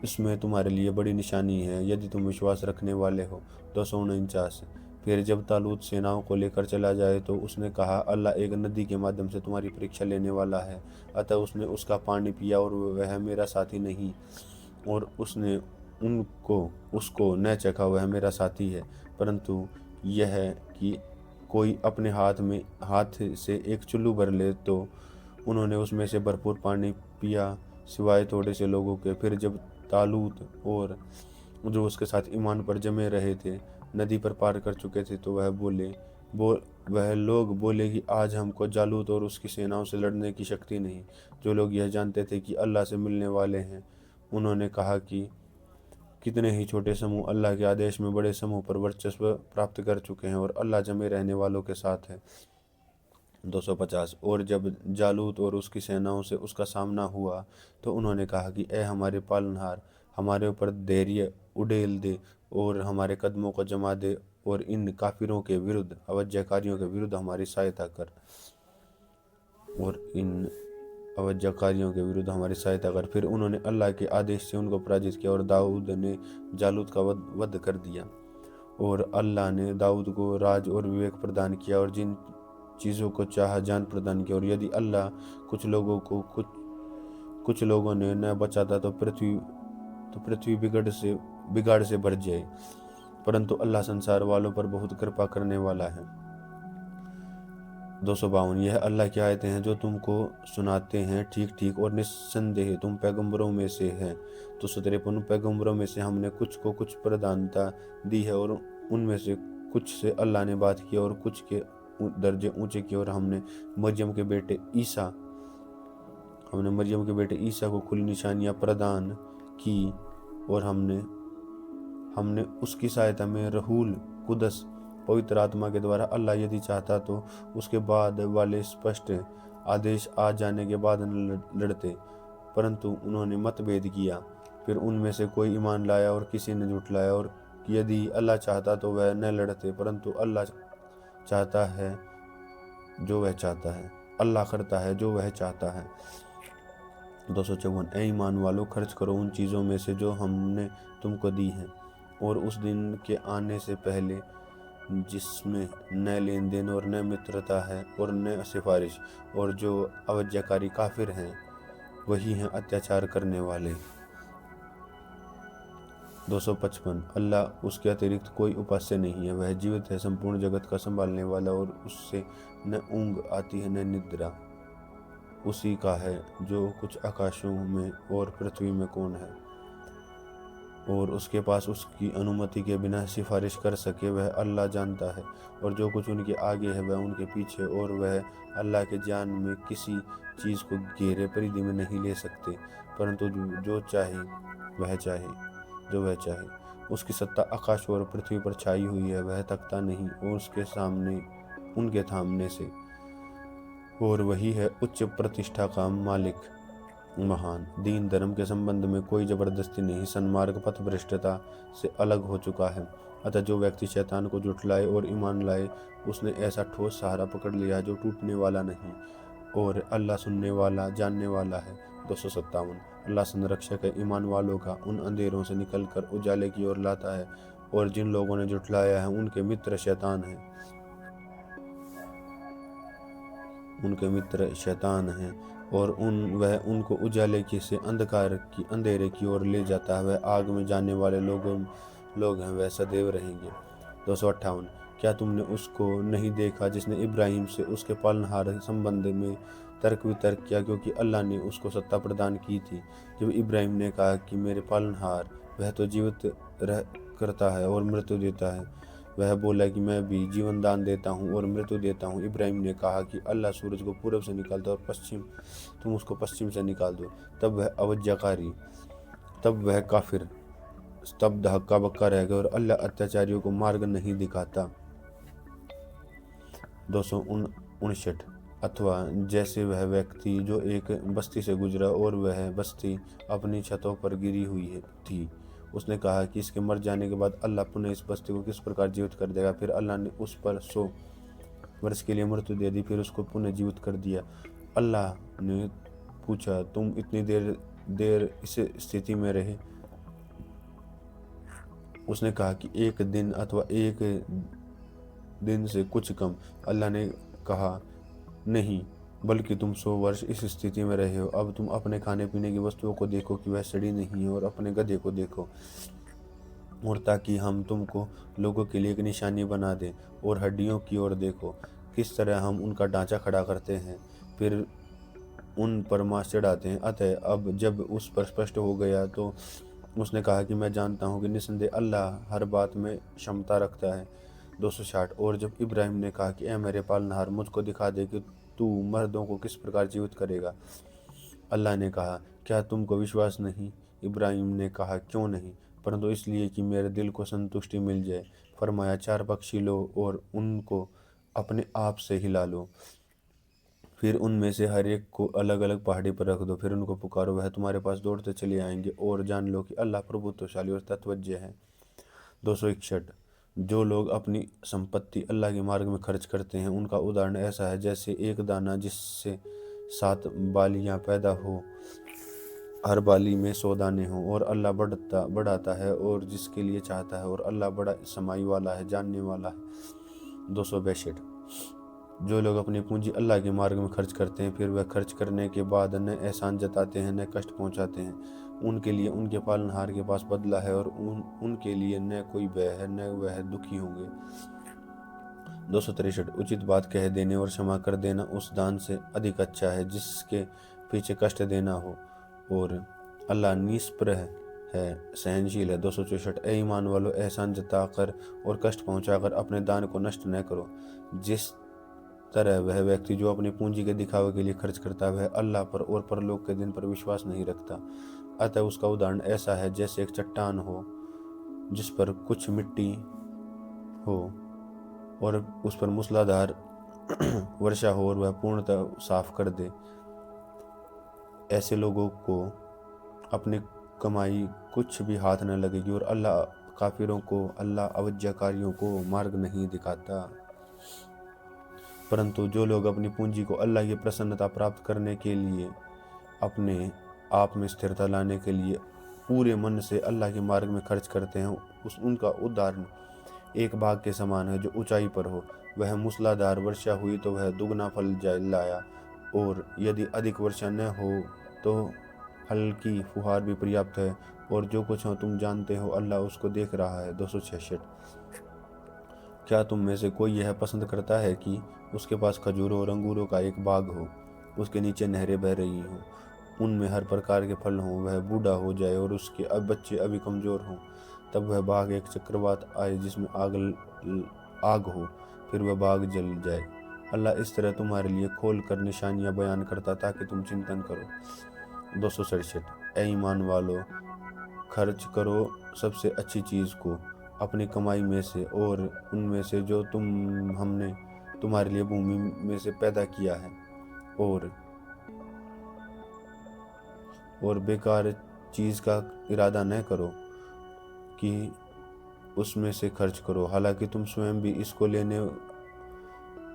इसमें तुम्हारे लिए बड़ी निशानी है यदि तुम विश्वास रखने वाले हो। 249 फिर जब तालूत सेनाओं को लेकर चला जाए तो उसने कहा, अल्लाह एक नदी के माध्यम से तुम्हारी परीक्षा लेने वाला है, अतः उसने उसका पानी पिया और वह मेरा साथी नहीं, और उसने उसको न चखा, वह मेरा साथी है। परंतु यह है कि कोई अपने हाथ से एक चुल्लू भर ले तो उन्होंने उसमें से भरपूर पानी पिया सिवाय थोड़े से लोगों के। फिर जब तालूत और जो उसके साथ ईमान पर जमे रहे थे नदी पर पार कर चुके थे तो वह लोग बोले कि आज हमको जालूत और उसकी सेनाओं से लड़ने की शक्ति नहीं। जो लोग यह जानते थे कि अल्लाह से मिलने वाले हैं, उन्होंने कहा कि कितने ही छोटे समूह अल्लाह के आदेश में बड़े समूह पर वर्चस्व प्राप्त कर चुके हैं, और अल्लाह जमे रहने वालों के साथ है। 250 और जब जालूत और उसकी सेनाओं से उसका सामना हुआ तो उन्होंने कहा कि ए हमारे पालनहार, हमारे ऊपर धैर्य उड़ेल दे और हमारे कदमों को जमा दे, और इन काफिरों के विरुद्ध अवज्ञाकारियों के विरुद्ध हमारी सहायता कर। फिर उन्होंने अल्लाह के आदेश से उनको पराजित किया और दाऊद ने जालूत का वध कर दिया, और अल्लाह ने दाऊद को राज और विवेक प्रदान किया और जिन चीज़ों को चाहा जान प्रदान किया। और यदि अल्लाह कुछ लोगों ने न बचाता तो पृथ्वी बिगाड़ से भर जाए। परंतु अल्लाह संसार वालों पर बहुत कृपा करने वाला है। 252 यह अल्लाह की आयतें हैं जो तुमको सुनाते हैं ठीक ठीक, और निस्संदेह तुम पैगंबरों में से हैं। 253 पैगंबरों में से हमने कुछ को कुछ प्रधानता दी है, और उनमें से कुछ से अल्लाह ने बात की और कुछ के दर्जे ऊंचे किए। और हमने मरियम के बेटे ईसा को खुली निशानियां प्रदान की, और हमने उसकी सहायता में रूहुल कुदस पवित्र आत्मा के द्वारा, अल्लाह यदि चाहता तो उसके बाद वाले स्पष्ट आदेश आ जाने के बाद न लड़ते, परंतु उन्होंने मतभेद किया। फिर उनमें से कोई ईमान लाया और किसी ने झुठलाया। और यदि अल्लाह चाहता तो वह न लड़ते, परंतु अल्लाह चाहता है जो वह चाहता है, अल्लाह करता है जो वह चाहता है। 254 ए ईमान वालों, खर्च करो उन चीज़ों में से जो हमने तुमको दी हैं, और उस दिन के आने से पहले जिसमें न लेन देन और न मित्रता है और न सिफारिश, और जो अवज्ञाकारी काफिर हैं वही हैं अत्याचार करने वाले। 255 अल्लाह उसके अतिरिक्त कोई उपास्य नहीं है, वह जीवित है, संपूर्ण जगत का संभालने वाला, और उससे न ऊँग आती है न निद्रा। उसी का है जो कुछ आकाशों में और पृथ्वी में कौन है, और उसके पास उसकी अनुमति के बिना सिफारिश कर सके, वह अल्लाह जानता है। और जो कुछ उनके आगे है वह उनके पीछे, और वह अल्लाह के ज्ञान में किसी चीज़ को घेरे परिधि में नहीं ले सकते, परंतु जो वह चाहे। उसकी सत्ता आकाश और पृथ्वी पर छाई हुई है, वह थकता नहीं और उनके थामने से, और वही है उच्च प्रतिष्ठा का मालिक महान। दीन धर्म के संबंध में कोई जबरदस्ती नहीं, सन्मार्ग पथ भ्रष्टता से अलग हो चुका है। अतः जो व्यक्ति शैतान को जुटलाए और ईमान लाए, उसने ऐसा ठोस सहारा पकड़ लिया जो टूटने वाला नहीं, और अल्लाह सुनने वाला जानने वाला है। 257 अल्लाह संरक्षक है ईमान वालों का, उन अंधेरों से निकलकर उजाले की ओर लाता है, और जिन लोगों ने जुटलाया है उनके मित्र शैतान हैं, और वह उनको उजाले की से अंधेरे की ओर ले जाता है। वह आग में जाने वाले लोग हैं, वह सदैव रहेंगे। 258 क्या तुमने उसको नहीं देखा जिसने इब्राहिम से उसके पालनहार संबंध में तर्क वितर्क किया, क्योंकि अल्लाह ने उसको सत्ता प्रदान की थी। जब इब्राहिम ने कहा कि मेरे पालनहार, वह तो जीवित रह करता है और मृत्यु देता है, वह बोला कि मैं भी जीवन दान देता हूँ और मृत्यु देता हूँ। इब्राहिम ने कहा कि अल्लाह सूरज को पूरब से निकालता और तुम उसको पश्चिम से निकाल दो। तब वह काफिर स्तब्ध हक्का बक्का रह गया, और अल्लाह अत्याचारियों को मार्ग नहीं दिखाता। 259 अथवा जैसे वह व्यक्ति जो एक बस्ती से गुजरा, और वह बस्ती अपनी छतों पर गिरी हुई थी। उसने कहा कि इसके मर जाने के बाद अल्लाह पुनः इस बस्ती को किस प्रकार जीवित कर देगा। फिर अल्लाह ने उस पर 100 वर्ष के लिए मृत्यु दे दी, फिर उसको पुनः जीवित कर दिया। अल्लाह ने पूछा, तुम इतनी देर इस स्थिति में रहे? उसने कहा कि एक दिन अथवा एक दिन से कुछ कम। अल्लाह ने कहा, नहीं, बल्कि तुम 100 वर्ष इस स्थिति में रहे हो। अब तुम अपने खाने पीने की वस्तुओं को देखो कि वह सड़ी नहीं है, और अपने गधे को देखो, और ताकि हम तुमको लोगों के लिए एक निशानी बना दें। और हड्डियों की ओर देखो, किस तरह हम उनका ढांचा खड़ा करते हैं, फिर उन पर मांस चढ़ाते हैं। अतः अब जब उस पर स्पष्ट हो गया तो उसने कहा कि मैं जानता हूँ कि निस्संदेह अल्लाह हर बात में क्षमता रखता है। 260 और जब इब्राहिम ने कहा कि ऐ मेरे पालनहार, मुझको दिखा दे कि तू मर्दों को किस प्रकार जीवित करेगा। अल्लाह ने कहा, क्या तुमको विश्वास नहीं? इब्राहिम ने कहा, क्यों नहीं, परंतु इसलिए कि मेरे दिल को संतुष्टि मिल जाए। फरमाया, 4 पक्षी लो और उनको अपने आप से हिला लो, फिर उनमें से हर एक को अलग अलग पहाड़ी पर रख दो, फिर उनको पुकारो, वह तुम्हारे पास दौड़ते चले आएंगे, और जान लो कि अल्लाह प्रभुत्वशाली और तत्वज्ञ है। 261 जो लोग अपनी संपत्ति अल्लाह के मार्ग में खर्च करते हैं, उनका उदाहरण ऐसा है जैसे एक दाना जिससे 7 बालियां पैदा हो, हर बाली में 100 दाने हों, और अल्लाह बढ़ाता है और जिसके लिए चाहता है, और अल्लाह बड़ा समाई वाला है, जानने वाला है। 262 जो लोग अपनी पूंजी अल्लाह के मार्ग में खर्च करते हैं, फिर वह खर्च करने के बाद न एहसान जताते हैं न कष्ट पहुंचाते हैं, उनके लिए उनके पालनहार के पास बदला है और उनके लिए न कोई भय है न वह दुखी होंगे। 263 उचित बात कह देने और क्षमा कर देना उस दान से अधिक अच्छा है जिसके पीछे कष्ट देना हो, और अल्लाह निष्प्रह है, सहनशील है। 264 ए ईमान वालों, एहसान जताकर और कष्ट पहुंचाकर अपने दान को नष्ट न करो। जिस तरह वह व्यक्ति जो अपनी पूंजी के दिखावे के लिए खर्च करता है वह अल्लाह पर और परलोक के दिन पर विश्वास नहीं रखता, अतः उसका उदाहरण ऐसा है जैसे एक चट्टान हो जिस पर कुछ मिट्टी हो और उस पर मूसलाधार वर्षा हो और वह पूर्णतः साफ कर दे। ऐसे लोगों को अपनी कमाई कुछ भी हाथ न लगेगी और अल्लाह काफिरों को, अल्लाह अवज्ञाकारियों को मार्ग नहीं दिखाता। परंतु जो लोग अपनी पूंजी को अल्लाह की प्रसन्नता प्राप्त करने के लिए, अपने आप में स्थिरता लाने के लिए पूरे मन से अल्लाह के मार्ग में खर्च करते हैं, उनका उदाहरण एक बाग के समान है जो ऊंचाई पर हो। वह मूसलाधार वर्षा हुई तो वह दुगना फल लाया, और यदि अधिक वर्षा न हो तो हल्की फुहार भी पर्याप्त है, और जो कुछ हो तुम जानते हो अल्लाह उसको देख रहा है। 266 क्या तुम में से कोई यह पसंद करता है कि उसके पास खजूरों और अंगूरों का एक बाग हो, उसके नीचे नहरें बह रही हों, उनमें हर प्रकार के फल हों, वह बूढ़ा हो जाए और उसके बच्चे अभी कमज़ोर हों, तब वह बाग एक चक्रवात आए जिसमें आग हो, फिर वह बाग जल जाए। अल्लाह इस तरह तुम्हारे लिए खोल कर निशानियाँ बयान करता ताकि तुम चिंतन करो। 267 ए ईमान वालों, खर्च करो सबसे अच्छी चीज़ को अपनी कमाई में से और उनमें से जो हमने तुम्हारे लिए भूमि में से पैदा किया है, और बेकार चीज़ का इरादा न करो कि उसमें से खर्च करो, हालांकि तुम स्वयं भी इसको लेने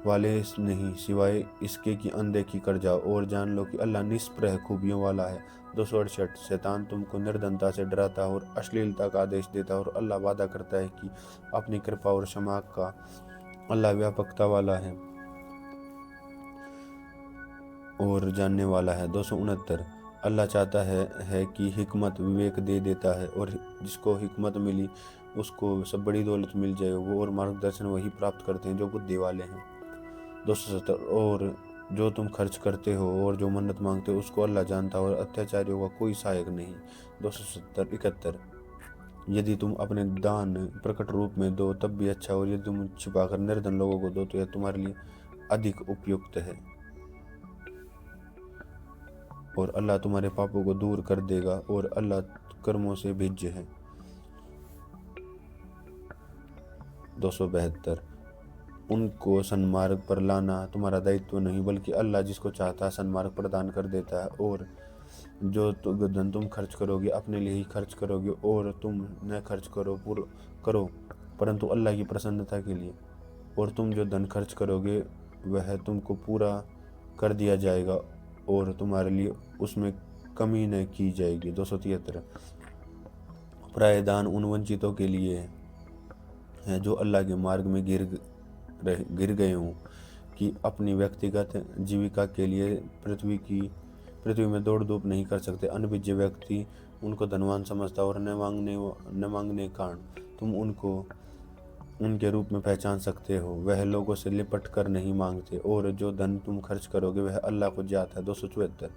वाले नहीं, सिवाय इसके कि अनदेखी कर जाओ, और जान लो कि अल्लाह निष्प्रह खूबियों वाला है। 268 शैतान तुमको निर्धनता से डराता और अश्लीलता का आदेश देता, और अल्लाह वादा करता है कि अपनी कृपा और क्षमा का अल्लाह व्यापकता वाला है और जानने वाला है। 269 अल्लाह चाहता है कि हिकमत विवेक दे देता है, और जिसको हिकमत मिली उसको सब बड़ी दौलत मिल जाए, वो और मार्गदर्शन वही प्राप्त करते हैं जो बुद्धि वाले हैं। 270 और जो तुम खर्च करते हो और जो मन्नत मांगते हो उसको अल्लाह जानता है और अत्याचारियों का कोई सहायक नहीं। 271 यदि तुम अपने दान प्रकट रूप में दो तब भी अच्छा, और यदि तुम छिपाकर निर्धन लोगों को दो तो यह तुम्हारे लिए अधिक उपयुक्त है, और अल्लाह तुम्हारे पापों को दूर कर देगा और अल्लाह कर्मों से भिज्ज है। 272 उनको सन्मार्ग पर लाना तुम्हारा दायित्व नहीं, बल्कि अल्लाह जिसको चाहता है सन्मार्ग प्रदान कर देता है। और जो धन तुम खर्च करोगे अपने लिए ही खर्च करोगे, और तुम न खर्च करो परंतु अल्लाह की प्रसन्नता के लिए, और तुम जो धन खर्च करोगे वह तुमको पूरा कर दिया जाएगा और तुम्हारे लिए उसमें कमी न की जाएगी। 273 प्रायदान उन वंचितों के लिए है जो अल्लाह के मार्ग में गिर गए हों कि अपनी व्यक्तिगत जीविका के लिए पृथ्वी में दौड़ धूप नहीं कर सकते। अनभिज्ञ व्यक्ति उनको धनवान समझता और न मांगने कारण तुम उनको उनके रूप में पहचान सकते हो। वह लोगों से लिपट कर नहीं मांगते, और जो धन तुम खर्च करोगे वह अल्लाह को ज्ञात है। 274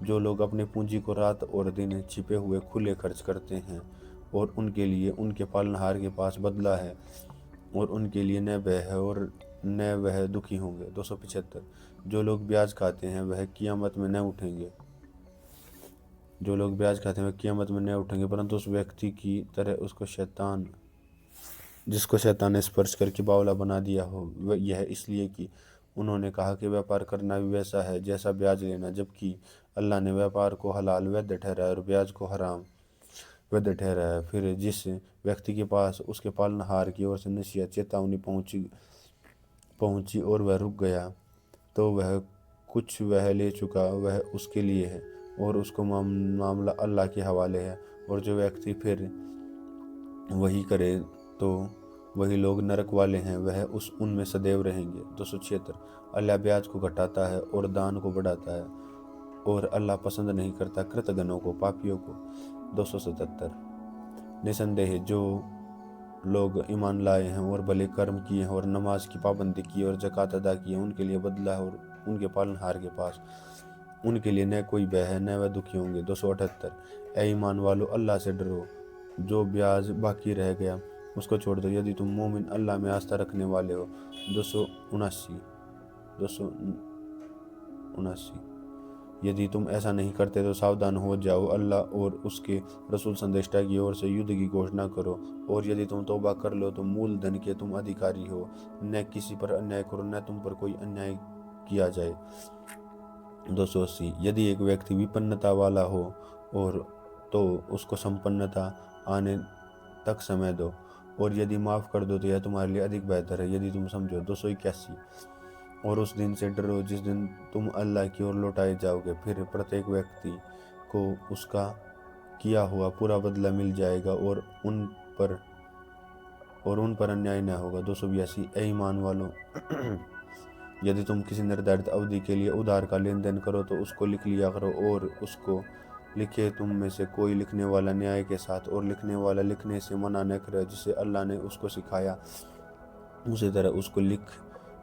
जो लोग अपनी पूंजी को रात और दिन छिपे हुए खुले खर्च करते हैं, और उनके लिए उनके पालनहार के पास बदला है, और उनके लिए न भय है और न वह दुखी होंगे। 275 जो लोग ब्याज खाते हैं वह कियामत में न उठेंगे, परंतु उस व्यक्ति की तरह जिसको शैतान ने स्पर्श करके बावला बना दिया हो। यह इसलिए कि उन्होंने कहा कि व्यापार करना भी वैसा है जैसा ब्याज लेना, जबकि अल्लाह ने व्यापार को हलाल वैध ठहराया और ब्याज को हराम वैध ठहराया। फिर जिस व्यक्ति के पास उसके पालनहार की ओर से नसीहत चेतावनी पहुंची और वह रुक गया, तो वह कुछ वह ले चुका वह उसके लिए है और उसको मामला अल्लाह के हवाले है, और जो व्यक्ति फिर वही करे तो वही लोग नरक वाले हैं, वह उनमें सदैव रहेंगे। 276 अल्लाह ब्याज को घटाता है और दान को बढ़ाता है, और अल्लाह पसंद नहीं करता कृतघ्नों को, पापियों को। 277 निसंदेह जो लोग ईमान लाए हैं और भले कर्म किए हैं और नमाज की पाबंदी की और ज़कात अदा की है, उनके लिए बदला है और उनके पालनहार के पास उनके लिए न कोई भय है न वह दुखी होंगे। 278 ए ईमान वालों, अल्लाह से डरो, जो ब्याज बाकी रह गया उसको छोड़ दो, यदि तुम मोमिन अल्लाह में आस्था रखने वाले हो। 279 यदि तुम ऐसा नहीं करते तो सावधान हो जाओ, अल्लाह और उसके रसूल संदेष्टा की ओर से युद्ध की घोषणा करो, और यदि तुम तौबा कर लो तो मूल धन के तुम अधिकारी हो, न किसी पर अन्याय करो, न तुम पर कोई अन्याय किया जाए। 280 यदि एक व्यक्ति विपन्नता वाला हो और तो उसको संपन्नता आने तक समय दो, और यदि माफ़ कर दो तो यह तुम्हारे लिए अधिक बेहतर है, यदि तुम समझो। 281 और उस दिन से डरो जिस दिन तुम अल्लाह की ओर लौटाए जाओगे, फिर प्रत्येक व्यक्ति को उसका किया हुआ पूरा बदला मिल जाएगा और उन पर अन्याय न होगा। 282 ए ईमान वालों, यदि तुम किसी निर्धारित अवधि के लिए उधार का लेन देन करो तो उसको लिख लिया करो, और उसको लिखे तुम में से कोई लिखने वाला न्याय के साथ, और लिखने वाला लिखने से मना न करे, जिसे अल्लाह ने उसको सिखाया उसी तरह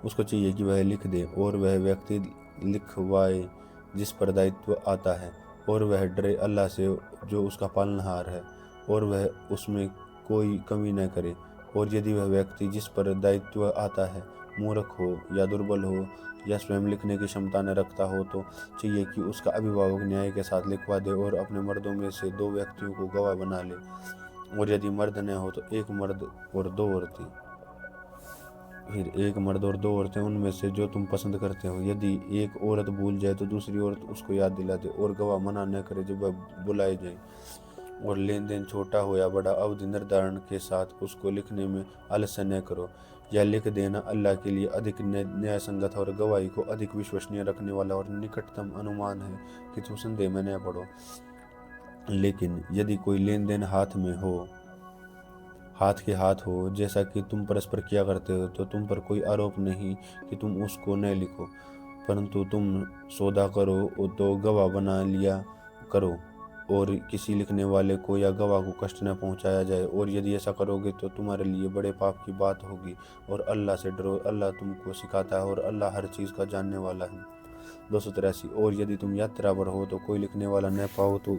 उसको चाहिए कि वह लिख दे, और वह व्यक्ति लिखवाए जिस पर दायित्व आता है, और वह डरे अल्लाह से जो उसका पालनहार है, और वह उसमें कोई कमी न करे। और यदि वह व्यक्ति जिस पर दायित्व आता है मूर्ख हो या दुर्बल हो या स्वयं लिखने की क्षमता न रखता हो, तो चाहिए कि उसका अभिभावक न्याय के साथ लिखवा दे और अपने मर्दों में से 2 व्यक्तियों को गवाह बना ले, और यदि मर्द न हो तो 1 मर्द और 2 औरतें। फिर 1 मर्द और 2 औरतें उनमें से जो तुम पसंद करते हो। यदि एक औरत भूल जाए तो दूसरी औरत उसको याद दिला दे, और गवाह मना न करे जब वह बुलाए जाए। और लेन देन छोटा हो या बड़ा, अवधि निर्धारण के साथ उसको लिखने में आलस्य न करो। यह लिख देना अल्लाह के लिए अधिक न्याय संगत और गवाही को अधिक विश्वसनीय रखने वाला और निकटतम अनुमान है कि तुम संदेह में न पड़ो। लेकिन यदि कोई लेन देन हाथ के हाथ हो, जैसा कि तुम परस्पर किया करते हो, तो तुम पर कोई आरोप नहीं कि तुम उसको न लिखो, परंतु तुम सौदा करो तो गवाह बना लिया करो, और किसी लिखने वाले को या गवाह को कष्ट न पहुंचाया जाए, और यदि ऐसा करोगे तो तुम्हारे लिए बड़े पाप की बात होगी। और अल्लाह से डरो, अल्लाह तुमको सिखाता है और अल्लाह हर चीज़ का जानने वाला है। 283 और यदि तुम यात्रा पर हो तो कोई लिखने वाला न पाओ तो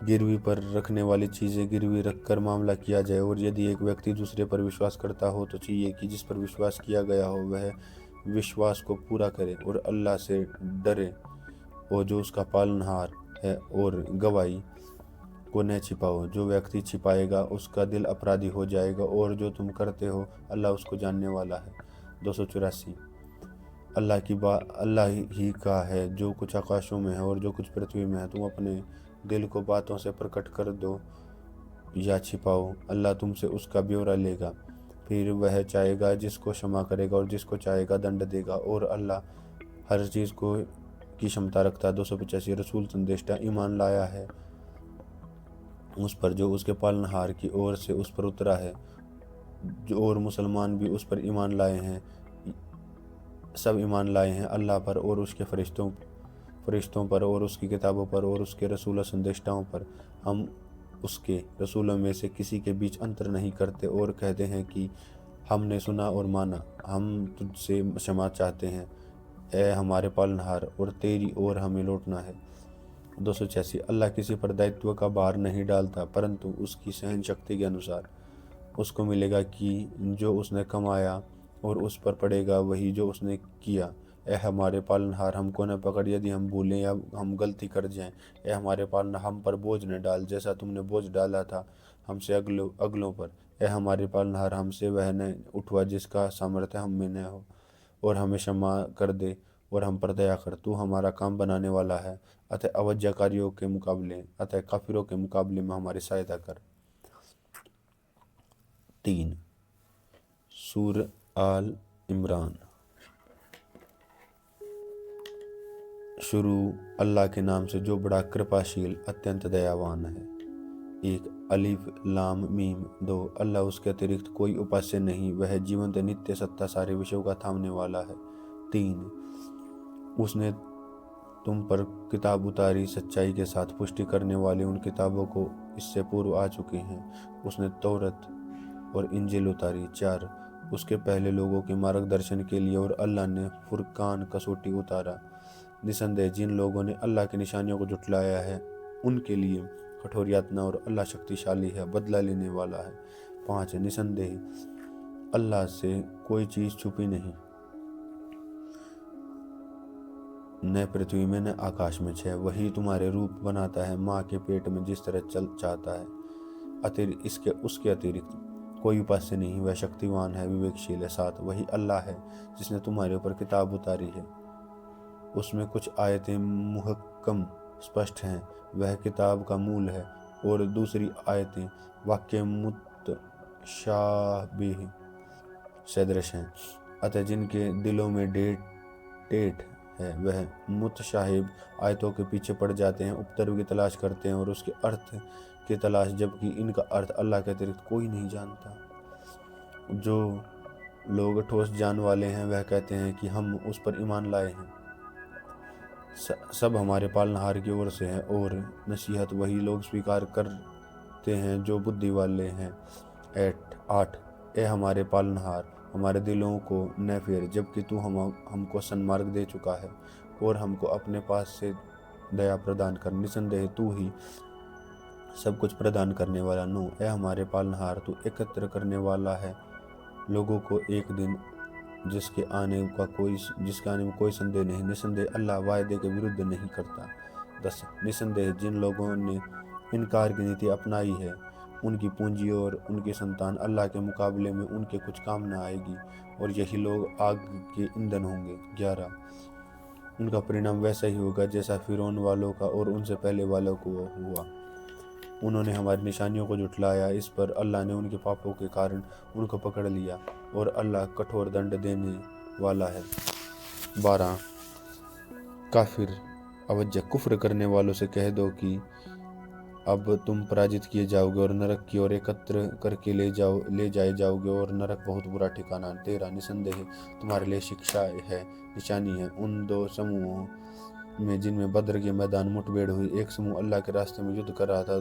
गिरवी पर रखने वाली चीज़ें गिरवी रखकर मामला किया जाए। और यदि एक व्यक्ति दूसरे पर विश्वास करता हो तो चाहिए कि जिस पर विश्वास किया गया हो वह विश्वास को पूरा करे, और अल्लाह से डरे और जो उसका पालनहार है, और गवाही को न छिपाओ। जो व्यक्ति छिपाएगा उसका दिल अपराधी हो जाएगा, और जो तुम करते हो अल्लाह उसको जानने वाला है। 284 अल्लाह ही का है जो कुछ आकाशों में है और जो कुछ पृथ्वी में है। तुम अपने दिल को बातों से प्रकट कर दो या छिपाओ, अल्लाह तुमसे उसका ब्यौरा लेगा। फिर वह चाहेगा जिसको क्षमा करेगा और जिसको चाहेगा दंड देगा, और अल्लाह हर चीज़ को की क्षमता रखता है। 285 रसूल संदेष्टा ईमान लाया है उस पर जो उसके पालनहार की ओर से उस पर उतरा है, जो और मुसलमान भी उस पर ईमान लाए हैं, सब ईमान लाए हैं अल्लाह पर और उसके फरिश्तों पर और उसकी किताबों पर और उसके रसूल संदेष्टाओं पर। हम उसके रसूलों में से किसी के बीच अंतर नहीं करते और कहते हैं कि हमने सुना और माना, हम तुझसे क्षमा चाहते हैं ए हमारे पालनहार, और तेरी ओर हमें लौटना है। 286 अल्लाह किसी पर दायित्व का भार नहीं डालता, परंतु उसकी सहन शक्ति के अनुसार उसको मिलेगा कि जो उसने कमाया, और उस पर पड़ेगा वही जो उसने किया। ए हमारे पालनहार, हमको न पकड़ यदि हम भूलें या हम गलती कर जाएं। ए हमारे पालनहार, हम पर बोझ न डाल जैसा तुमने बोझ डाला था हमसे अगलों पर। ए हमारे पालनहार, हमसे वह न उठवा जिसका सामर्थ्य हम में न हो, और हमें क्षमा कर दे और हम पर दया कर। तू हमारा काम बनाने वाला है, अतः काफिरों के मुकाबले में हमारी सहायता कर। 3 सूर आल इमरान। शुरू अल्लाह के नाम से जो बड़ा कृपाशील अत्यंत दयावान है। 1 अलिफ लाम मीम। 2 अल्लाह उसके अतिरिक्त कोई उपास्य नहीं, वह जीवंत नित्य सत्ता सारे विषयों का थामने वाला है। 3 उसने तुम पर किताब उतारी सच्चाई के साथ, पुष्टि करने वाले उन किताबों को इससे पूर्व आ चुके हैं। उसने तौरत और इंजील उतारी। 4 उसके पहले लोगों के मार्गदर्शन के लिए, और अल्लाह ने फुरकान कसौटी उतारा। निसंदेह जिन लोगों ने अल्लाह की निशानियों को झुठलाया है उनके लिए कठोर यातना, और अल्लाह शक्तिशाली है, बदला लेने वाला है। 5 निसंदेह अल्लाह से कोई चीज़ छुपी नहीं, न पृथ्वी में न आकाश में। 6 वही तुम्हारे रूप बनाता है माँ के पेट में जिस तरह चल चाहता है, इसके उसके अतिरिक्त कोई उपास्य नहीं, वह शक्तिवान है, विवेकशील है। 7 वही अल्लाह है जिसने तुम्हारे ऊपर किताब उतारी है, उसमें कुछ आयतें मुहक्कम स्पष्ट हैं, वह किताब का मूल है, और दूसरी आयतें वाक्य मुतशाबिह सदृश हैं। अतः जिनके दिलों में टेट है वह मुतशाहिब आयतों के पीछे पड़ जाते हैं, उपद्रव की तलाश करते हैं और उसके अर्थ की तलाश, जबकि इनका अर्थ अल्लाह के अतिरिक्त कोई नहीं जानता। जो लोग ठोस जान वाले हैं वह कहते हैं कि हम उस पर ईमान लाए हैं, सब हमारे पालनहार की ओर से है, और नसीहत वही लोग स्वीकार करते हैं जो बुद्धि वाले हैं। 8 ए हमारे पालनहार, हमारे दिलों को न फेर, जबकि तू हमको सन्मार्ग दे चुका है, और हमको अपने पास से दया प्रदान कर। निसंदेह तू ही सब कुछ प्रदान करने वाला। 9 ए हमारे पालनहार, तू एकत्र करने वाला है लोगों को एक दिन जिसके आने में कोई संदेह नहीं। निसंदेह अल्लाह वायदे के विरुद्ध नहीं करता। 10 निसंदेह जिन लोगों ने इनकार की नीति अपनाई है उनकी पूंजी और उनकी संतान अल्लाह के मुकाबले में उनके कुछ काम न आएगी, और यही लोग आग के ईंधन होंगे। 11 उनका परिणाम वैसा ही होगा जैसा फिरौन वालों का और उनसे पहले वालों को हुआ। उन्होंने हमारी निशानियों को झुठलाया, इस पर अल्लाह ने उनके पापों के कारण उनको पकड़ लिया, और अल्लाह कठोर दंड देने वाला है। 12 काफिर अवज्ञा कुफ्र करने वालों से कह दो कि अब तुम पराजित किए जाओगे और नरक की ओर एकत्र करके ले जाए जाओगे, और नरक बहुत बुरा ठिकाना। 13 निसंदेह तुम्हारे लिए शिक्षा है, निशानी है उन 2 समूहों में जिनमें बद्र के मैदान मुठभेड़ हुई। एक समूह अल्लाह के रास्ते में युद्ध कर रहा था,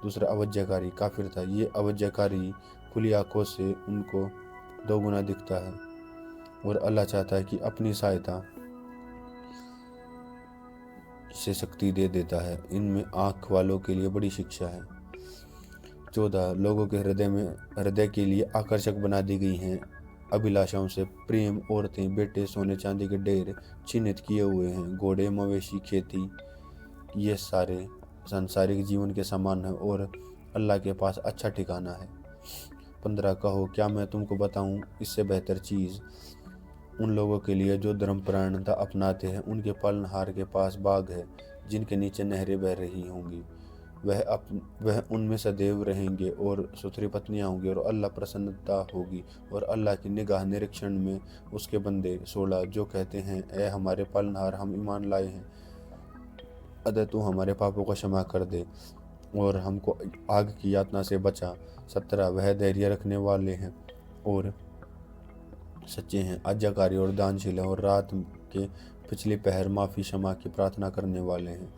दूसरा अवज्ञाकारी काफिर था। ये अवज्ञाकारी खुली आंखों से उनको 2 गुना दिखता है, और अल्लाह चाहता है कि अपनी सहायता से शक्ति दे देता है। इनमें आँख वालों के लिए बड़ी शिक्षा है। 14 लोगों के हृदय के लिए आकर्षक बना दी गई हैं अभिलाषाओं से प्रेम, औरतें, बेटे, सोने चांदी के ढेर चिन्हित किए हुए हैं, घोड़े, मवेशी, खेती, ये सारे सांसारिक जीवन के समान है, और अल्लाह के पास अच्छा ठिकाना है। 15 कहो क्या मैं तुमको बताऊं इससे बेहतर चीज़ उन लोगों के लिए जो धर्मपरायणता अपनाते हैं। उनके पालनहार के पास बाग है जिनके नीचे नहरें बह रही होंगी, वह उनमें सदैव रहेंगे, और सुथरी पत्नियां होंगी, और अल्लाह प्रसन्नता होगी, और अल्लाह की निगाह निरीक्षण में उसके बंदे। 16 जो कहते हैं ए हमारे पालनहार, हम ईमान लाए हैं, अतः तू हमारे पापों को क्षमा कर दे और हमको आग की यातना से बचा। 17 वह धैर्य रखने वाले हैं और सच्चे हैं, आज्ञाकारी और दानशील हैं, और रात के पिछले पहर माफ़ी क्षमा की प्रार्थना करने वाले हैं।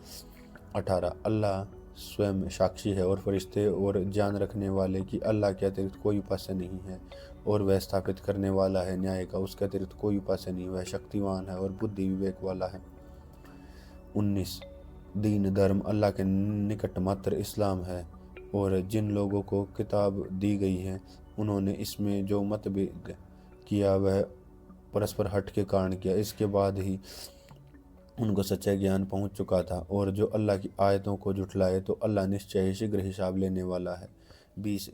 18 अल्लाह स्वयं साक्षी है, और फरिश्ते और जान रखने वाले कि अल्लाह के अतिरिक्त कोई उपास्य नहीं है, और वह स्थापित करने वाला है न्याय का, उसके अतिरिक्त कोई उपास्य नहीं, वह शक्तिवान है और बुद्धि विवेक वाला है। 19 दीन धर्म अल्लाह के निकट मात्र इस्लाम है, और जिन लोगों को किताब दी गई है उन्होंने इसमें जो मतभेद किया वह परस्पर हट के कारण किया, इसके बाद ही उनको सच्चा ज्ञान पहुंच चुका था, और जो अल्लाह की आयतों को झुठलाए तो अल्लाह निश्चय ही शीघ्र हिसाब लेने वाला है। 20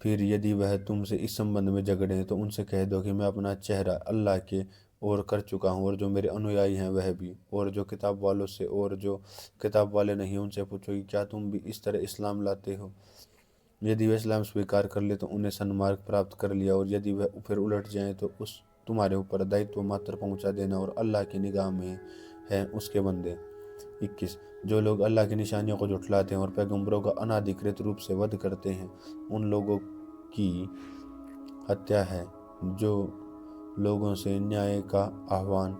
फिर यदि वह तुमसे इस संबंध में झगड़े तो उनसे कह दो कि मैं अपना चेहरा अल्लाह के ओर कर चुका हूँ, और जो मेरे अनुयायी हैं वह भी, और जो किताब वालों से और जो किताब वाले नहीं उनसे पूछो कि क्या तुम भी इस तरह इस्लाम लाते हो। यदि वह इस्लाम स्वीकार कर ले तो उन्हें सन्मार्ग प्राप्त कर लिया, और यदि वह फिर उलट जाए तो तुम्हारे ऊपर दायित्व मात्र पहुंचा देना, और अल्लाह की निगाह में है उसके बंदे। 21 जो लोग अल्लाह की निशानियों को झुठलाते हैं और पैगंबरों का अनाधिकृत रूप से वध करते हैं, उन लोगों की हत्या है जो लोगों से न्याय का आह्वान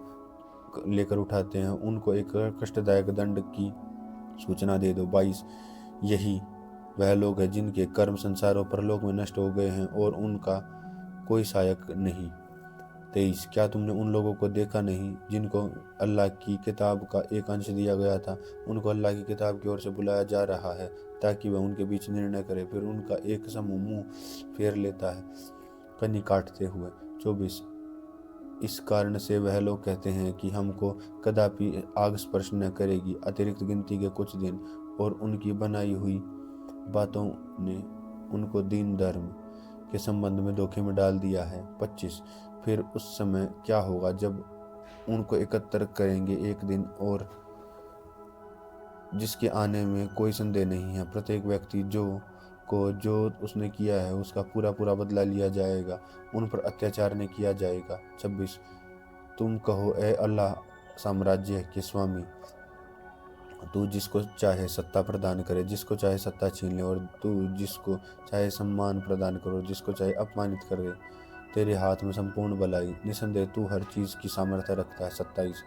लेकर उठाते हैं उनको एक कष्टदायक दंड की सूचना दे दो। 22 यही वह लोग हैं जिनके कर्म संसार और परलोक में नष्ट हो गए हैं और उनका कोई सहायक नहीं। 23 क्या तुमने उन लोगों को देखा नहीं जिनको अल्लाह की किताब का एक अंश दिया गया था? उनको अल्लाह की किताब की ओर से बुलाया जा रहा है ताकि वह उनके बीच निर्णय करे, फिर उनका एक समूह मुंह फेर लेता है कन्नी काटते हुए। 24 इस कारण से वह लोग कहते हैं कि हमको कदापि आग स्पर्श न करेगी। अतिरिक्त गिनती के कुछ दिन और उनकी बनाई हुई बातों ने उनको दीन धर्म के संबंध में धोखे में डाल दिया है। 25 फिर उस समय क्या होगा जब उनको एकत्र करेंगे एक दिन और जिसके आने में कोई संदेह नहीं है। प्रत्येक व्यक्ति जो उसने किया है उसका पूरा पूरा बदला लिया जाएगा, उन पर अत्याचार नहीं किया जाएगा। 26 तुम कहो ए अल्लाह साम्राज्य के स्वामी, तू जिसको चाहे सत्ता प्रदान करे, जिसको चाहे सत्ता छीन ले, और तू जिसको चाहे सम्मान प्रदान करो, जिसको चाहे अपमानित करे। तेरे हाथ में संपूर्ण भलाई, निसंदेह तू हर चीज़ की सामर्थ्य रखता है। 27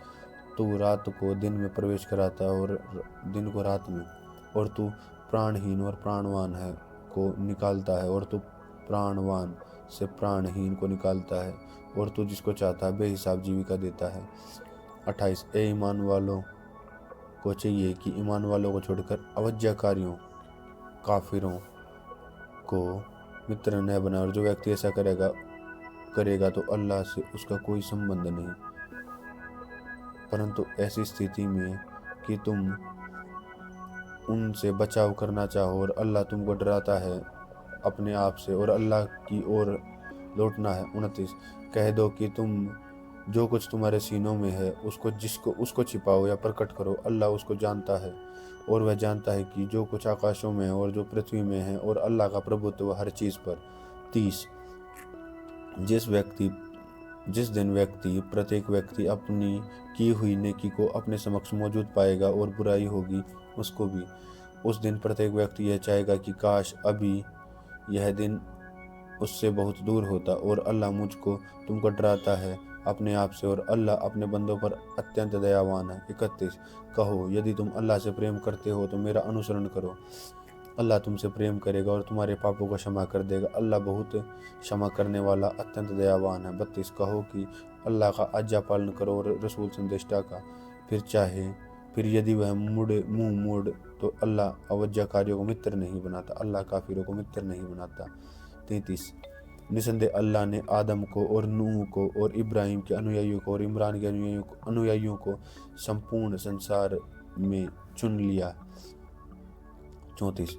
तू रात को दिन में प्रवेश कराता है और दिन को रात में, और तू प्राणहीन और प्राणवान है को निकालता है, और तू प्राणवान से प्राणहीन को निकालता है, और तू जिसको चाहता है बेहिसाब जीविका देता है। 28 ए ईमान वालों को चाहिए कि ईमान वालों को छोड़कर अवज्ञाकारियों काफिरों को मित्र न बनाए, और जो व्यक्ति ऐसा करेगा तो अल्लाह से उसका कोई संबंध नहीं। परंतु ऐसी स्थिति में कि तुम उनसे बचाव करना चाहो और अल्लाह तुमको डराता है अपने आप से और अल्लाह की ओर लौटना है। 29 कह दो कि तुम जो कुछ तुम्हारे सीनों में है उसको छिपाओ या प्रकट करो, अल्लाह उसको जानता है, और वह जानता है कि जो कुछ आकाशों में है और जो पृथ्वी में है, और अल्लाह का प्रभुत्व हर चीज़ पर। 30 जिस दिन प्रत्येक व्यक्ति अपनी की हुई नेकी को अपने समक्ष मौजूद पाएगा और बुराई होगी उसको भी, उस दिन प्रत्येक व्यक्ति यह चाहेगा कि काश अभी यह दिन उससे बहुत दूर होता, और अल्लाह मुझको तुमको डराता है अपने आप से, और अल्लाह अपने बंदों पर अत्यंत दयावान है। 31 कहो यदि तुम अल्लाह से प्रेम करते हो तो मेरा अनुसरण करो, अल्लाह तुमसे प्रेम करेगा और तुम्हारे पापों को क्षमा कर देगा, अल्लाह बहुत क्षमा करने वाला अत्यंत दयावान है। 32 कहो कि अल्लाह का आज्ञा पालन करो और रसूल संदेष्टा का, फिर यदि वह मुंह मोड़ तो अल्लाह अवज्ञाकारियों को मित्र नहीं बनाता, अल्लाह काफिरों को मित्र नहीं बनाता। 33 निसंदेह अल्लाह ने आदम को और नूह को और इब्राहिम के अनुयायियों को और इमरान के अनुयायियों को संपूर्ण संसार में चुन लिया। 34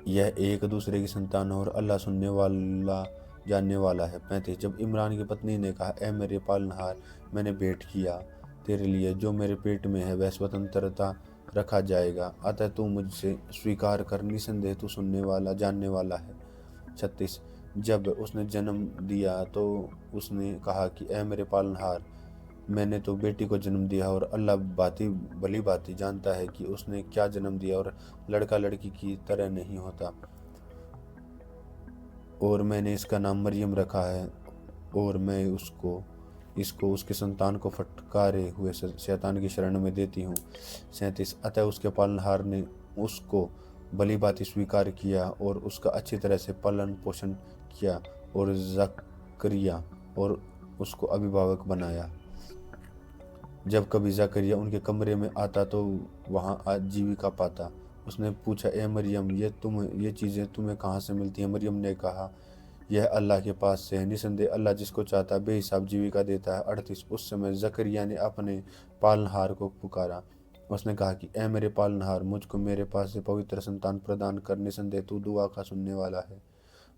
यह एक दूसरे की संतान है और अल्लाह सुनने वाला जानने वाला है। 35 जब इमरान की पत्नी ने कहा ए मेरे पालनहार, मैंने भेंट किया तेरे लिए जो मेरे पेट में है वह स्वतंत्रता रखा जाएगा, अतः तू मुझसे स्वीकार कर, निसंदेह तू सुनने वाला जानने वाला है। 36 जब उसने जन्म दिया तो उसने कहा कि ए मेरे पालनहार, मैंने तो बेटी को जन्म दिया और अल्लाह भली भांति जानता है कि उसने क्या जन्म दिया, और लड़का लड़की की तरह नहीं होता, और मैंने इसका नाम मरियम रखा है, और मैं इसको उसके संतान को फटकारे हुए शैतान की शरण में देती हूँ। 37 अतः उसके पालनहार ने उसको भली भांति स्वीकार किया और उसका अच्छी तरह से पालन पोषण किया, और जकरिया और उसको अभिभावक बनाया। जब कभी जकरिया उनके कमरे में आता तो वहाँ आजीविका पाता। उसने पूछा ए मरियम, ये चीज़ें तुम्हें कहाँ से मिलती हैं? मरियम ने कहा यह अल्लाह के पास से है, निसंदेह अल्लाह जिसको चाहता है बेहिसाब जीविका देता है। 38 उस समय जकरिया ने अपने पालनहार को पुकारा, उसने कहा कि ए मेरे पालनहार, मुझको मेरे पास से पवित्र संतान प्रदान कर, निसंदेह तू दुआ का सुनने वाला है।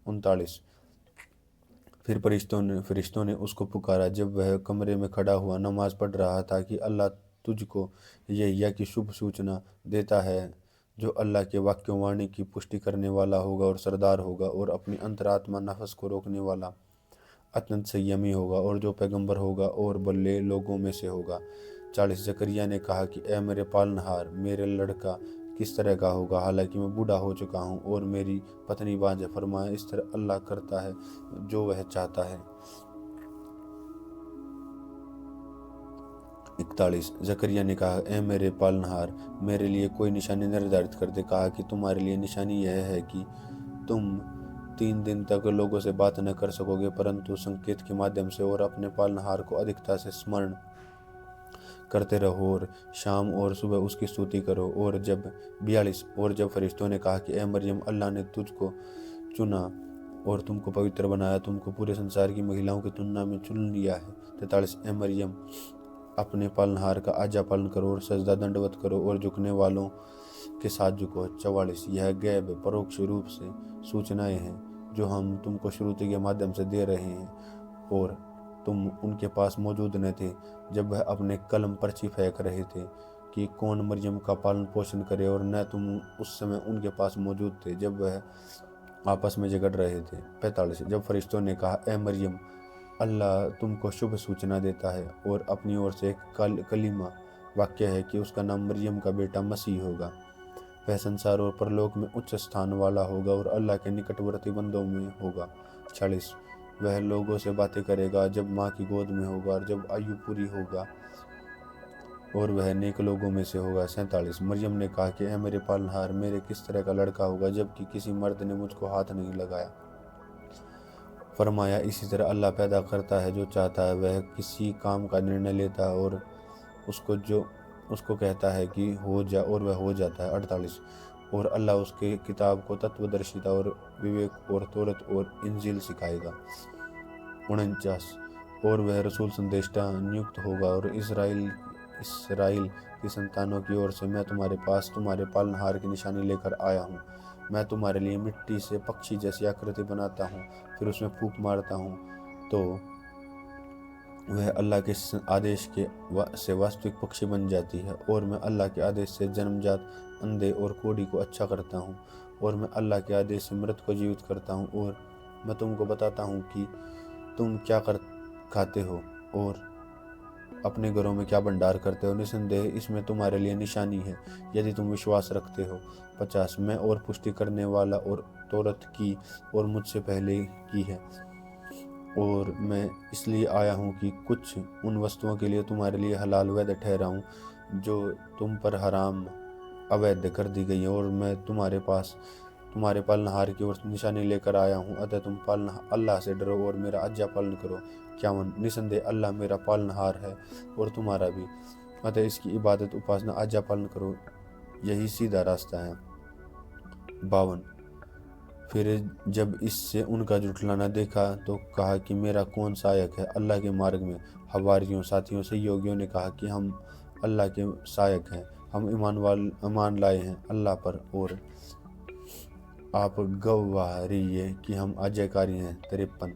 39 फिर फरिश्तों ने उसको पुकारा जब वह कमरे में खड़ा हुआ नमाज पढ़ रहा था कि अल्लाह तुझको यहिया की शुभ सूचना देता है, जो अल्लाह के वाक्यों वाणी की पुष्टि करने वाला होगा और सरदार होगा, और अपनी अंतरात्मा नफस को रोकने वाला अत्यंत संयमी होगा, और जो पैगंबर होगा और बल्ले लोगों में से होगा। 40 जकरिया ने कहा कि ए मेरे पालनहार, मेरे लड़का किस तरह का होगा, हालांकि मैं बूढ़ा हो चुका हूँ और मेरी पत्नी बांझ है। फरमाया इस तरह अल्लाह करता है जो वह चाहता है। 41 जकरिया ने कहा, ए मेरे पालनहार, मेरे लिए कोई निशानी निर्धारित कर दे। कहा कि तुम्हारे लिए निशानी यह है कि तुम 3 दिन तक लोगों से बात न कर सकोगे, परंतु संकेत के माध्यम से और अपने पालनहार को अधिकता से स्मरण करते रहो और शाम और सुबह उसकी स्तुति करो। और जब 42 और जब फरिश्तों ने कहा कि ए मरियम, अल्लाह ने तुझको चुना और तुमको पवित्र बनाया, तुमको पूरे संसार की महिलाओं की तुलना में चुन लिया है। 43 ए मरियम, अपने पालनहार का आज्ञा पालन करो और सजदा दंडवत करो और झुकने वालों के साथ झुको। 44 यह गैब परोक्ष रूप से सूचनाएं हैं जो हम तुमको श्रुति के माध्यम से दे रहे हैं, और तुम उनके पास मौजूद न थे जब वह अपने कलम पर्ची फेंक रहे थे कि कौन मरियम का पालन पोषण करे, और न तुम उस समय उनके पास मौजूद थे जब वह आपस में झगड़ रहे थे। 45 जब फरिश्तों ने कहा, ए मरियम, अल्लाह तुमको शुभ सूचना देता है और अपनी ओर से एक कलीमा वाक्य है कि उसका नाम मरियम का बेटा मसीह होगा। वह संसार और परलोक में उच्च स्थान वाला होगा और अल्लाह के निकटवर्ती बंदों में होगा। 46 वह लोगों से बातें करेगा जब माँ की गोद में होगा और जब आयु पूरी होगा, और वह नेक लोगों में से होगा। 47 मरियम ने कहा कि ए मेरे पालनहार, मेरे किस तरह का लड़का होगा जबकि किसी मर्द ने मुझको हाथ नहीं लगाया। फरमाया, इसी तरह अल्लाह पैदा करता है जो चाहता है, वह किसी काम का निर्णय लेता है और उसको कहता है कि हो जा, और वह हो जाता है। 48 और अल्लाह उसके किताब को तत्वदर्शिता और विवेक और तौरत और इंजील सिखाएगा। 49 और वह रसूल संदेष्टा नियुक्त होगा और इसराइल की संतानों की ओर से मैं तुम्हारे पास तुम्हारे पालनहार की निशानी लेकर आया हूँ। मैं तुम्हारे लिए मिट्टी से पक्षी जैसी आकृति बनाता हूँ, फिर उसमें फूंक मारता हूँ तो वह अल्लाह के आदेश से वास्तविक पक्षी बन जाती है, और मैं अल्लाह के आदेश से जन्मजात अंधे और कोढ़ी को अच्छा करता हूँ, और मैं अल्लाह के आदेश से मृत को जीवित करता हूँ, और मैं तुमको बताता हूँ कि तुम क्या खाते हो और अपने घरों में क्या भंडार करते हो। निसंदेह इसमें तुम्हारे लिए निशानी है यदि तुम विश्वास रखते हो। 50 मैं और पुष्टि करने वाला और तौरत की और मुझसे पहले की है, और मैं इसलिए आया हूँ कि कुछ उन वस्तुओं के लिए तुम्हारे लिए हलाल वैध ठहराऊँ जो तुम पर हराम अवैध कर दी गई है, और मैं तुम्हारे पालनहार की ओर निशानी लेकर आया हूँ। अतः तुम अल्लाह से डरो और मेरा आज्ञा पालन करो। 51 निसंदेह अल्लाह मेरा पालनहार है और तुम्हारा भी, अतः इसकी इबादत उपासना आज्ञा पालन करो, यही सीधा रास्ता है। 52 फिर जब इससे उनका जुटलाना देखा तो कहा कि मेरा कौन सहायक है अल्लाह के मार्ग में। हवारियों, साथियों, सहयोगियों ने कहा कि हम अल्लाह के सहायक हैं, हम ईमान लाए हैं अल्लाह पर, और आप गवाह रहिए कि हम आज्ञाकारी हैं। 53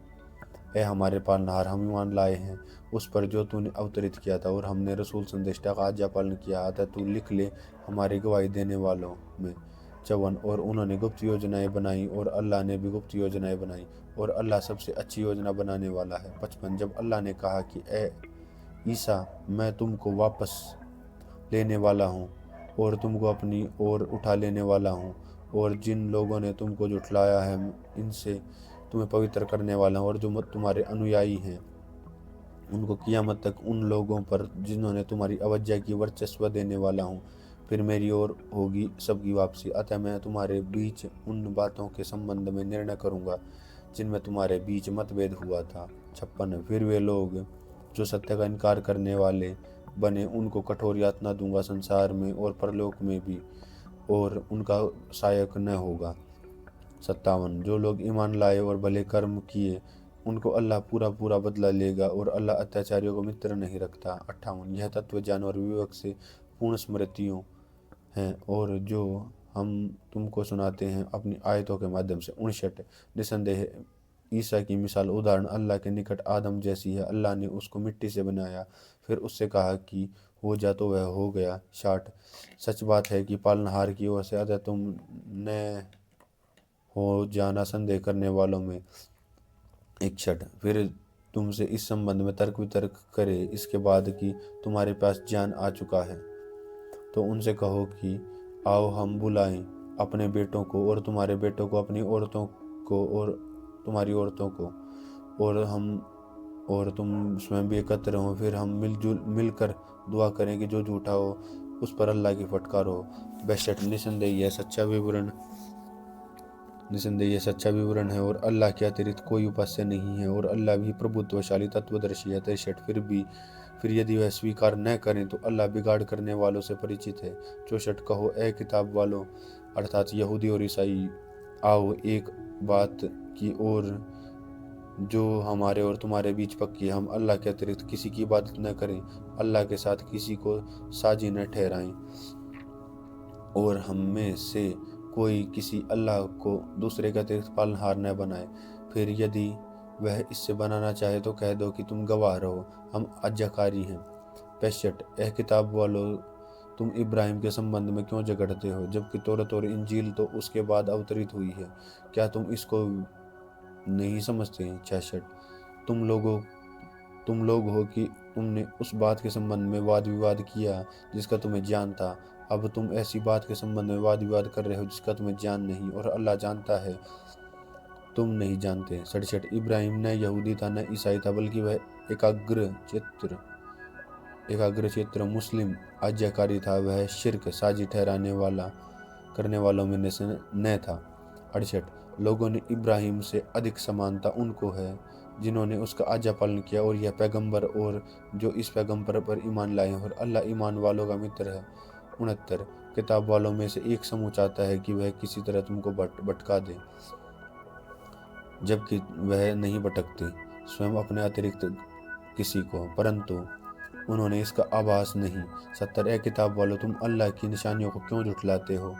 ए हमारे पालनहार, हम ईमान लाए हैं उस पर जो तूने अवतरित किया था, और हमने रसूल संदेष्टा का आज्ञा पालन किया। अतः तू लिख ले हमारी गवाही देने वालों में। 54 और उन्होंने गुप्त योजनाएं बनाई और अल्लाह ने भी गुप्त योजनाएं बनाई, और अल्लाह सबसे अच्छी योजना बनाने वाला है। 55 जब अल्लाह ने कहा कि ए ईसा, मैं तुमको वापस लेने वाला हूँ और तुमको अपनी ओर उठा लेने वाला हूँ, और जिन लोगों ने तुमको जुटलाया है इनसे तुम्हें पवित्र करने वाला हूँ, और जो तुम्हारे अनुयायी हैं उनको कियामत तक उन लोगों पर जिन्होंने तुम्हारी अवज्ञा की वर्चस्व देने वाला हूँ। फिर मेरी ओर होगी सबकी वापसी, अतः मैं तुम्हारे बीच उन बातों के संबंध में निर्णय करूँगा जिनमें तुम्हारे बीच मतभेद हुआ था। 56 फिर वे लोग जो सत्य का इनकार करने वाले बने उनको कठोर यातना दूंगा संसार में और परलोक में भी, और उनका सहायक न होगा। 57 जो लोग ईमान लाए और भले कर्म किए उनको अल्लाह पूरा पूरा बदला लेगा, और अल्लाह अत्याचारियों को मित्र नहीं रखता। 58 यह तत्व ज्ञान और विवेक से पूर्ण स्मृतियों हैं और जो हम तुमको सुनाते हैं अपनी आयतों के माध्यम से। 59 निसंदेह ईसा की मिसाल उदाहरण अल्लाह के निकट आदम जैसी है। अल्लाह ने उसको मिट्टी से बनाया, फिर उससे कहा कि हो जा तो वह हो गया। 60 सच बात है कि पालनहार की ओर से, अतः तुम न हो जाना संदेह करने वालों में। 61 फिर तुमसे इस संबंध में तर्क वितर्क करे इसके बाद कि तुम्हारे पास ज्ञान आ चुका है, तो उनसे कहो कि आओ हम बुलाएं अपने बेटों को और तुम्हारे बेटों को, अपनी औरतों को और तुम्हारी औरतों को, और हम और तुम स्वयं भी एकत्र हो, फिर हम मिलकर दुआ करें कि जो झूठा हो उस पर अल्लाह की फटकार हो। बेशक निसंदेह यह सच्चा विवरण है और अल्लाह के अतिरिक्त कोई उपास्य नहीं है और अल्लाह भी प्रभुत्वशाली तत्वदर्शी है। 63 फिर यदि वह स्वीकार न करें तो अल्लाह बिगाड़ करने वालों से परिचित है। 64 कहो, ए किताब वालों अर्थात यहूदी और ईसाई, आओ एक बात की ओर जो हमारे और तुम्हारे बीच पक्की है। हम अल्लाह के अतिरिक्त किसी की इबादत न करें, अल्लाह के साथ किसी को साझी न ठहराएं और हम में से कोई किसी अल्लाह को दूसरे के अतिरिक्त पालनहार न बनाए। फिर यदि वह इससे बनाना चाहे तो कह दो कि तुम गवाह रहो, हम आज्ञाकारी हैं। 65 ए किताब वालों, तुम इब्राहिम के संबंध में क्यों झगड़ते हो, जबकि तौरात और इंजील तो उसके बाद अवतरित हुई है। क्या तुम इसको नहीं समझते हैं। 66 तुम लोग हो कि तुमने उस बात के संबंध में वाद विवाद किया जिसका तुम्हें ज्ञान था। अब तुम ऐसी बात के संबंध में वाद विवाद कर रहे हो जिसका तुम्हें ज्ञान नहीं, और अल्लाह जानता है तुम नहीं जानते। 67 इब्राहिम न यहूदी था न ईसाई था, बल्कि वह एकाग्र चित्र मुस्लिम आज्ञाकारी था। वह शिर्क साजी ठहराने वाला करने वालों में से न था। 68 लोगों ने इब्राहिम से अधिक समानता उनको है जिन्होंने उसका आज्ञा पालन किया और यह पैगंबर और जो इस पैगंबर पर ईमान लाए, और अल्लाह ईमान वालों का मित्र है। 69 किताब वालों में से एक समूह चाहता है कि वह किसी तरह तुमको भटका दे, जबकि वह नहीं भटकते स्वयं अपने अतिरिक्त किसी को, परंतु उन्होंने इसका आभास नहीं। 70 ए किताब वालों, तुम अल्लाह की निशानियों को क्यों झुठलाते हो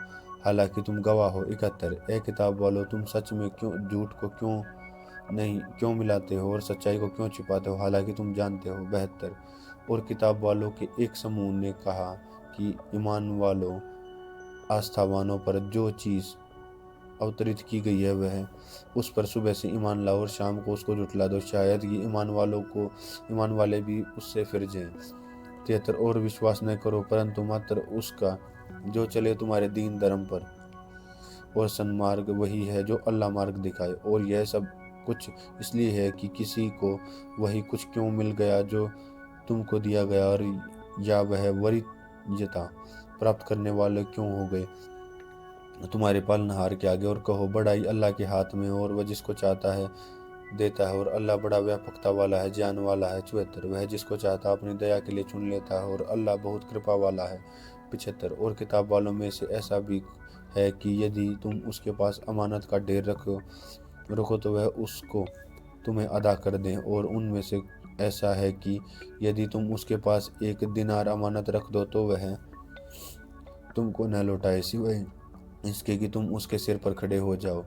हालांकि तुम गवाह हो। 71 ए किताब वालों, तुम सच में झूठ को क्यों मिलाते हो और सच्चाई को क्यों छिपाते हो हालांकि तुम जानते हो। 72 और किताब वालों के एक समूह ने कहा कि ईमान वालों, आस्थावानों पर जो चीज़ अवतरित की गई है वह उस पर सुबह से ईमान लाओ और शाम को उसको झुठला दो, शायद कि ईमान वाले भी उससे फिर जाएं। 73 और विश्वास न करो परंतु मात्र उसका जो चले तुम्हारे दीन धर्म पर, और सन्मार्ग वही है जो अल्लाह मार्ग दिखाए। और यह सब कुछ इसलिए है कि किसी को वही कुछ क्यों मिल गया जो तुमको दिया गया, और या वह वरीयता प्राप्त करने वाले क्यों हो गए तुम्हारे पालनहार के आगे। और कहो, बड़ाई अल्लाह के हाथ में है और वह जिसको चाहता है देता है, और अल्लाह बड़ा व्यापकता वाला है, ज्ञान वाला है। 74 वह जिसको चाहता अपनी दया के लिए चुन लेता है और अल्लाह बहुत कृपा वाला है। 75 और किताब वालों में से ऐसा भी है कि यदि तुम उसके पास अमानत का ढेर रखो तो वह उसको तुम्हें अदा कर दें, और उनमें से ऐसा है कि यदि तुम उसके पास 1 दिनार अमानत रख दो तो वह तुमको न लौटाए सिवाय इसके कि तुम उसके सिर पर खड़े हो जाओ।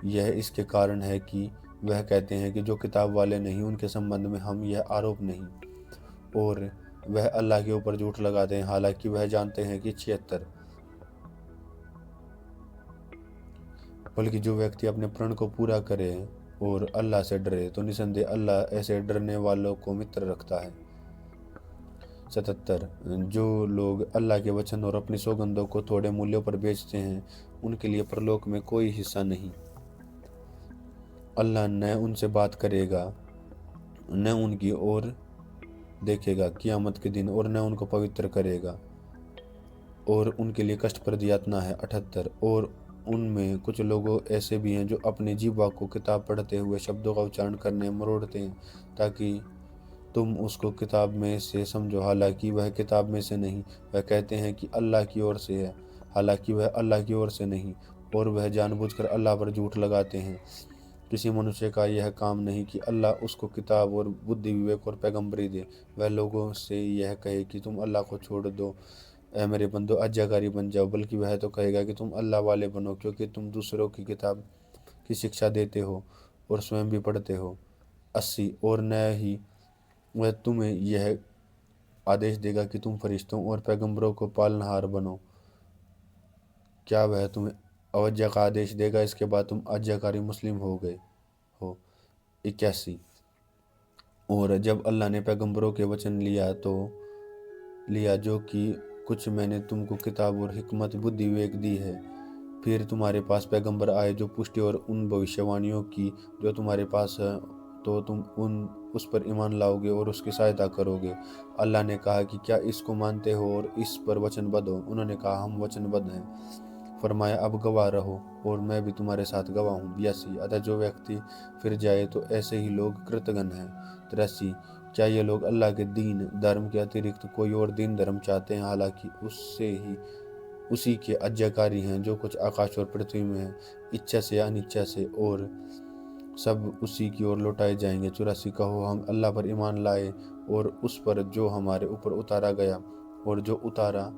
यह इसके कारण है कि वह कहते हैं कि जो किताब वाले नहीं उनके संबंध में हम यह आरोप नहीं, और वह अल्लाह के ऊपर झूठ लगाते हैं हालांकि वह जानते हैं कि 76 बल्कि जो व्यक्ति अपने प्रण को पूरा करे और अल्लाह से डरे तो निसंदेह अल्लाह ऐसे डरने वालों को मित्र रखता है। 77 जो लोग अल्लाह के वचन और अपनी सौगंधों को थोड़े मूल्यों पर बेचते हैं उनके लिए परलोक में कोई हिस्सा नहीं। अल्लाह न उनसे बात करेगा न उनकी ओर देखेगा क़यामत के दिन, और न उनको पवित्र करेगा, और उनके लिए कष्टप्रद यातना है। 78 और उनमें कुछ लोग ऐसे भी हैं जो अपने जीवा को किताब पढ़ते हुए शब्दों का उच्चारण करने मरोड़ते हैं ताकि तुम उसको किताब में से समझो, हालांकि वह किताब में से नहीं। वह कहते हैं कि अल्लाह की ओर से है, हालांकि वह अल्लाह की ओर से नहीं, और वह जानबूझकर अल्लाह पर झूठ लगाते हैं। किसी मनुष्य का यह काम नहीं कि अल्लाह उसको किताब और बुद्धि विवेक और पैगंबरी दे। वह लोगों से यह कहे कि तुम अल्लाह को छोड़ दो, ऐ मेरे बंदो आज्ञाकारी बन जाओ, बल्कि वह तो कहेगा कि तुम अल्लाह वाले बनो, क्योंकि तुम दूसरों की किताब की शिक्षा देते हो और स्वयं भी पढ़ते हो। 80 और न ही वह तुम्हें यह आदेश देगा कि तुम फरिश्तों और पैगंबरों को पालनहार बनो। क्या वह तुम्हें अवज्ञा का आदेश देगा इसके बाद तुम आज्ञाकारी मुस्लिम हो गए हो। 81 और जब अल्लाह ने पैगंबरों के वचन लिया जो कि कुछ मैंने तुमको किताब और हिकमत बुद्धि विवेक दी है, फिर तुम्हारे पास पैगंबर आए जो पुष्टि और उन भविष्यवाणियों की जो तुम्हारे पास तो तुम उस पर ईमान लाओगे और उसकी सहायता करोगे। अल्लाह ने कहा कि क्या इसको मानते हो और इस पर वचनबद्ध हो? उन्होंने कहा हम वचनबद्ध हैं। फरमाया अब गवाह रहो और मैं भी तुम्हारे साथ गवाह हूँ। 82 अतः जो व्यक्ति फिर जाए तो ऐसे ही लोग कृतघ्न हैं। 83 क्या ये लोग अल्लाह के दीन धर्म के अतिरिक्त कोई और दीन धर्म चाहते हैं, हालांकि उसी के आज्ञाकारी हैं जो कुछ आकाश और पृथ्वी में है, इच्छा से या अनिच्छा से, और सब उसी की ओर लौटाए जाएंगे। 84 कहो हम अल्लाह पर ईमान लाए और उस पर जो हमारे ऊपर उतारा गया और जो उतारा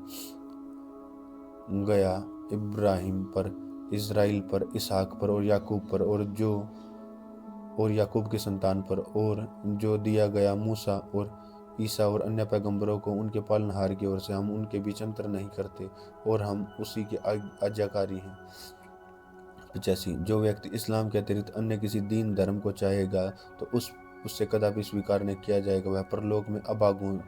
गया इब्राहिम पर, इज़राइल पर, इसहाक पर और याकूब पर, और याकूब की संतान पर, और जो दिया गया मूसा और ईसा और अन्य पैगंबरों को उनके पालनहार की ओर से, हम उनके बीच अंतर नहीं करते और हम उसी के आज्ञाकारी हैं। 85 जो व्यक्ति इस्लाम के अतिरिक्त अन्य किसी दीन धर्म को चाहेगा तो उससे कदापि स्वीकार नहीं किया जाएगा, वह परलोक में अभागों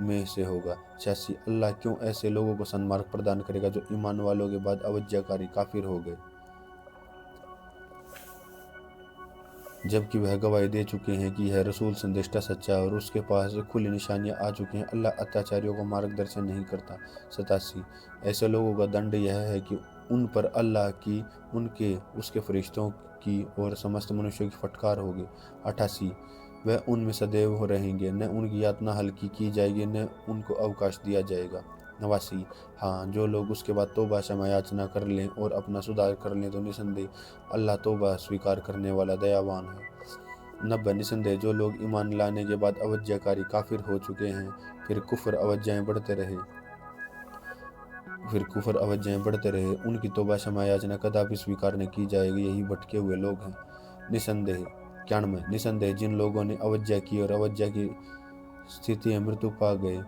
में से होगा। 86 अल्लाह क्यों ऐसे लोगों को सन्मार्ग प्रदान करेगा जो ईमान वालों के बाद अवज्ञाकारी काफिर हो गए, जबकि वह गवाही दे चुके हैं कि यह रसूल संदेष्टा सच्चा है और उसके पास खुली निशानियां आ चुकी हैं। अल्लाह अत्याचारियों को मार्गदर्शन नहीं करता। 87 ऐसे लोगों का दंड यह है कि उन पर अल्लाह की, उसके फरिश्तों की और समस्त मनुष्यों की फटकार होगी। 88 वह उनमें सदैव हो रहेंगे, न उनकी यातना हल्की की जाएगी न उनको अवकाश दिया जाएगा। 89 हाँ जो लोग उसके बाद तौबा क्षमा याचना कर लें और अपना सुधार कर लें तो निसंदेह अल्लाह तौबा स्वीकार करने वाला दयावान है। 90 निसंदेह जो लोग ईमान लाने के बाद अवज्ञाकारी काफिर हो चुके हैं, फिर कुफर अवज्ञाएं बढ़ते रहे, उनकी तौबा क्षमा याचना कदापि स्वीकार नहीं की जाएगी, यही भटके हुए लोग हैं। निसंदेह 91 निसंदेह जिन लोगों ने अवज्ञा की और अवज्ञा की स्थिति में मृत्यु पा गए,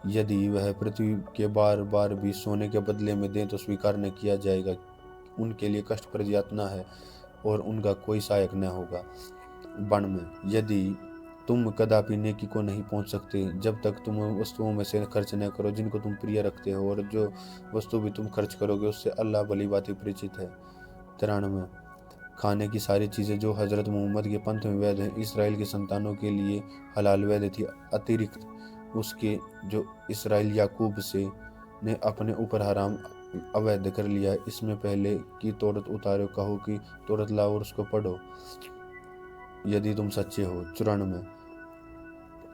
यदि वह पृथ्वी के बार बार भी सोने के बदले में दें तो स्वीकार न किया जाएगा, उनके लिए कष्टप्रद यातना है और उनका कोई सहायक न होगा। 92 यदि तुम कदापि नेकी को नहीं पहुंच सकते जब तक तुम वस्तुओं में से खर्च न करो जिनको तुम प्रिय रखते हो, और जो वस्तु भी तुम खर्च करोगे उससे अल्लाह भली बात परिचित है। 93 खाने की सारी चीज़ें जो हज़रत मोहम्मद के पंथ में वैध हैं इसराइल की संतानों के लिए हलाल वैध थी, अतिरिक्त उसके जो इसराइल याकूब से ने अपने ऊपर हराम अवैध कर लिया। इसमें पहले की तौरत उतारो, कहो कि तौरत लाओ और उसको पढ़ो यदि तुम सच्चे हो। 94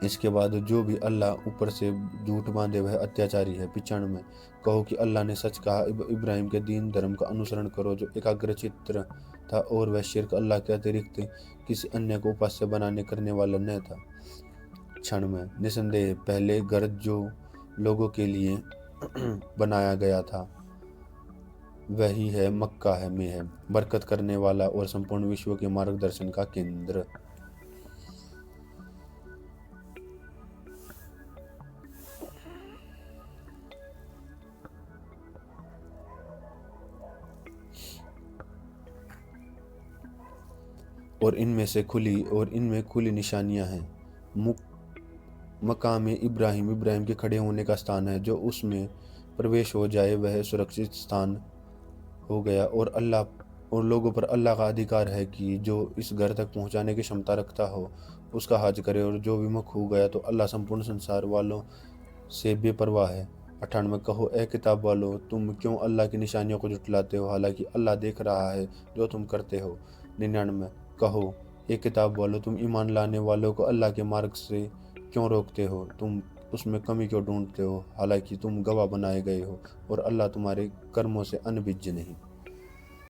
इसके बाद जो भी अल्लाह ऊपर से झूठ बांधे वह अत्याचारी है। 95 कहो कि अल्लाह ने सच कहा, इब्राहिम के दीन धर्म का अनुसरण करो जो एकाग्रचित्त था और वह शिर्क अल्लाह के अतिरिक्त किसी अन्य को उपास्य बनाने करने वाला न था। 96 निसंदेह पहले घर जो लोगों के लिए बनाया गया था वही है मक्का में है, बरकत करने वाला और संपूर्ण विश्व के मार्गदर्शन का केंद्र। और इनमें खुली निशानियां हैं। मकाम इब्राहिम के खड़े होने का स्थान है, जो उसमें प्रवेश हो जाए वह सुरक्षित स्थान हो गया, और लोगों पर अल्लाह का अधिकार है कि जो इस घर तक पहुंचाने की क्षमता रखता हो उसका हज करे, और जो विमुख हो गया तो अल्लाह संपूर्ण संसार वालों से बेपरवाह है। 98 कहो ए किताब वालों तुम क्यों अल्लाह की निशानियों को जुटलाते हो, हालांकि अल्लाह देख रहा है जो तुम करते हो। 99 कहो ए किताब वालों तुम ईमान लाने वालों को अल्लाह के मार्ग से क्यों रोकते हो, तुम उसमें कमी क्यों ढूंढते हो, हालांकि तुम गवाह बनाए गए हो और अल्लाह तुम्हारे कर्मों से अनभिज्ञ नहीं।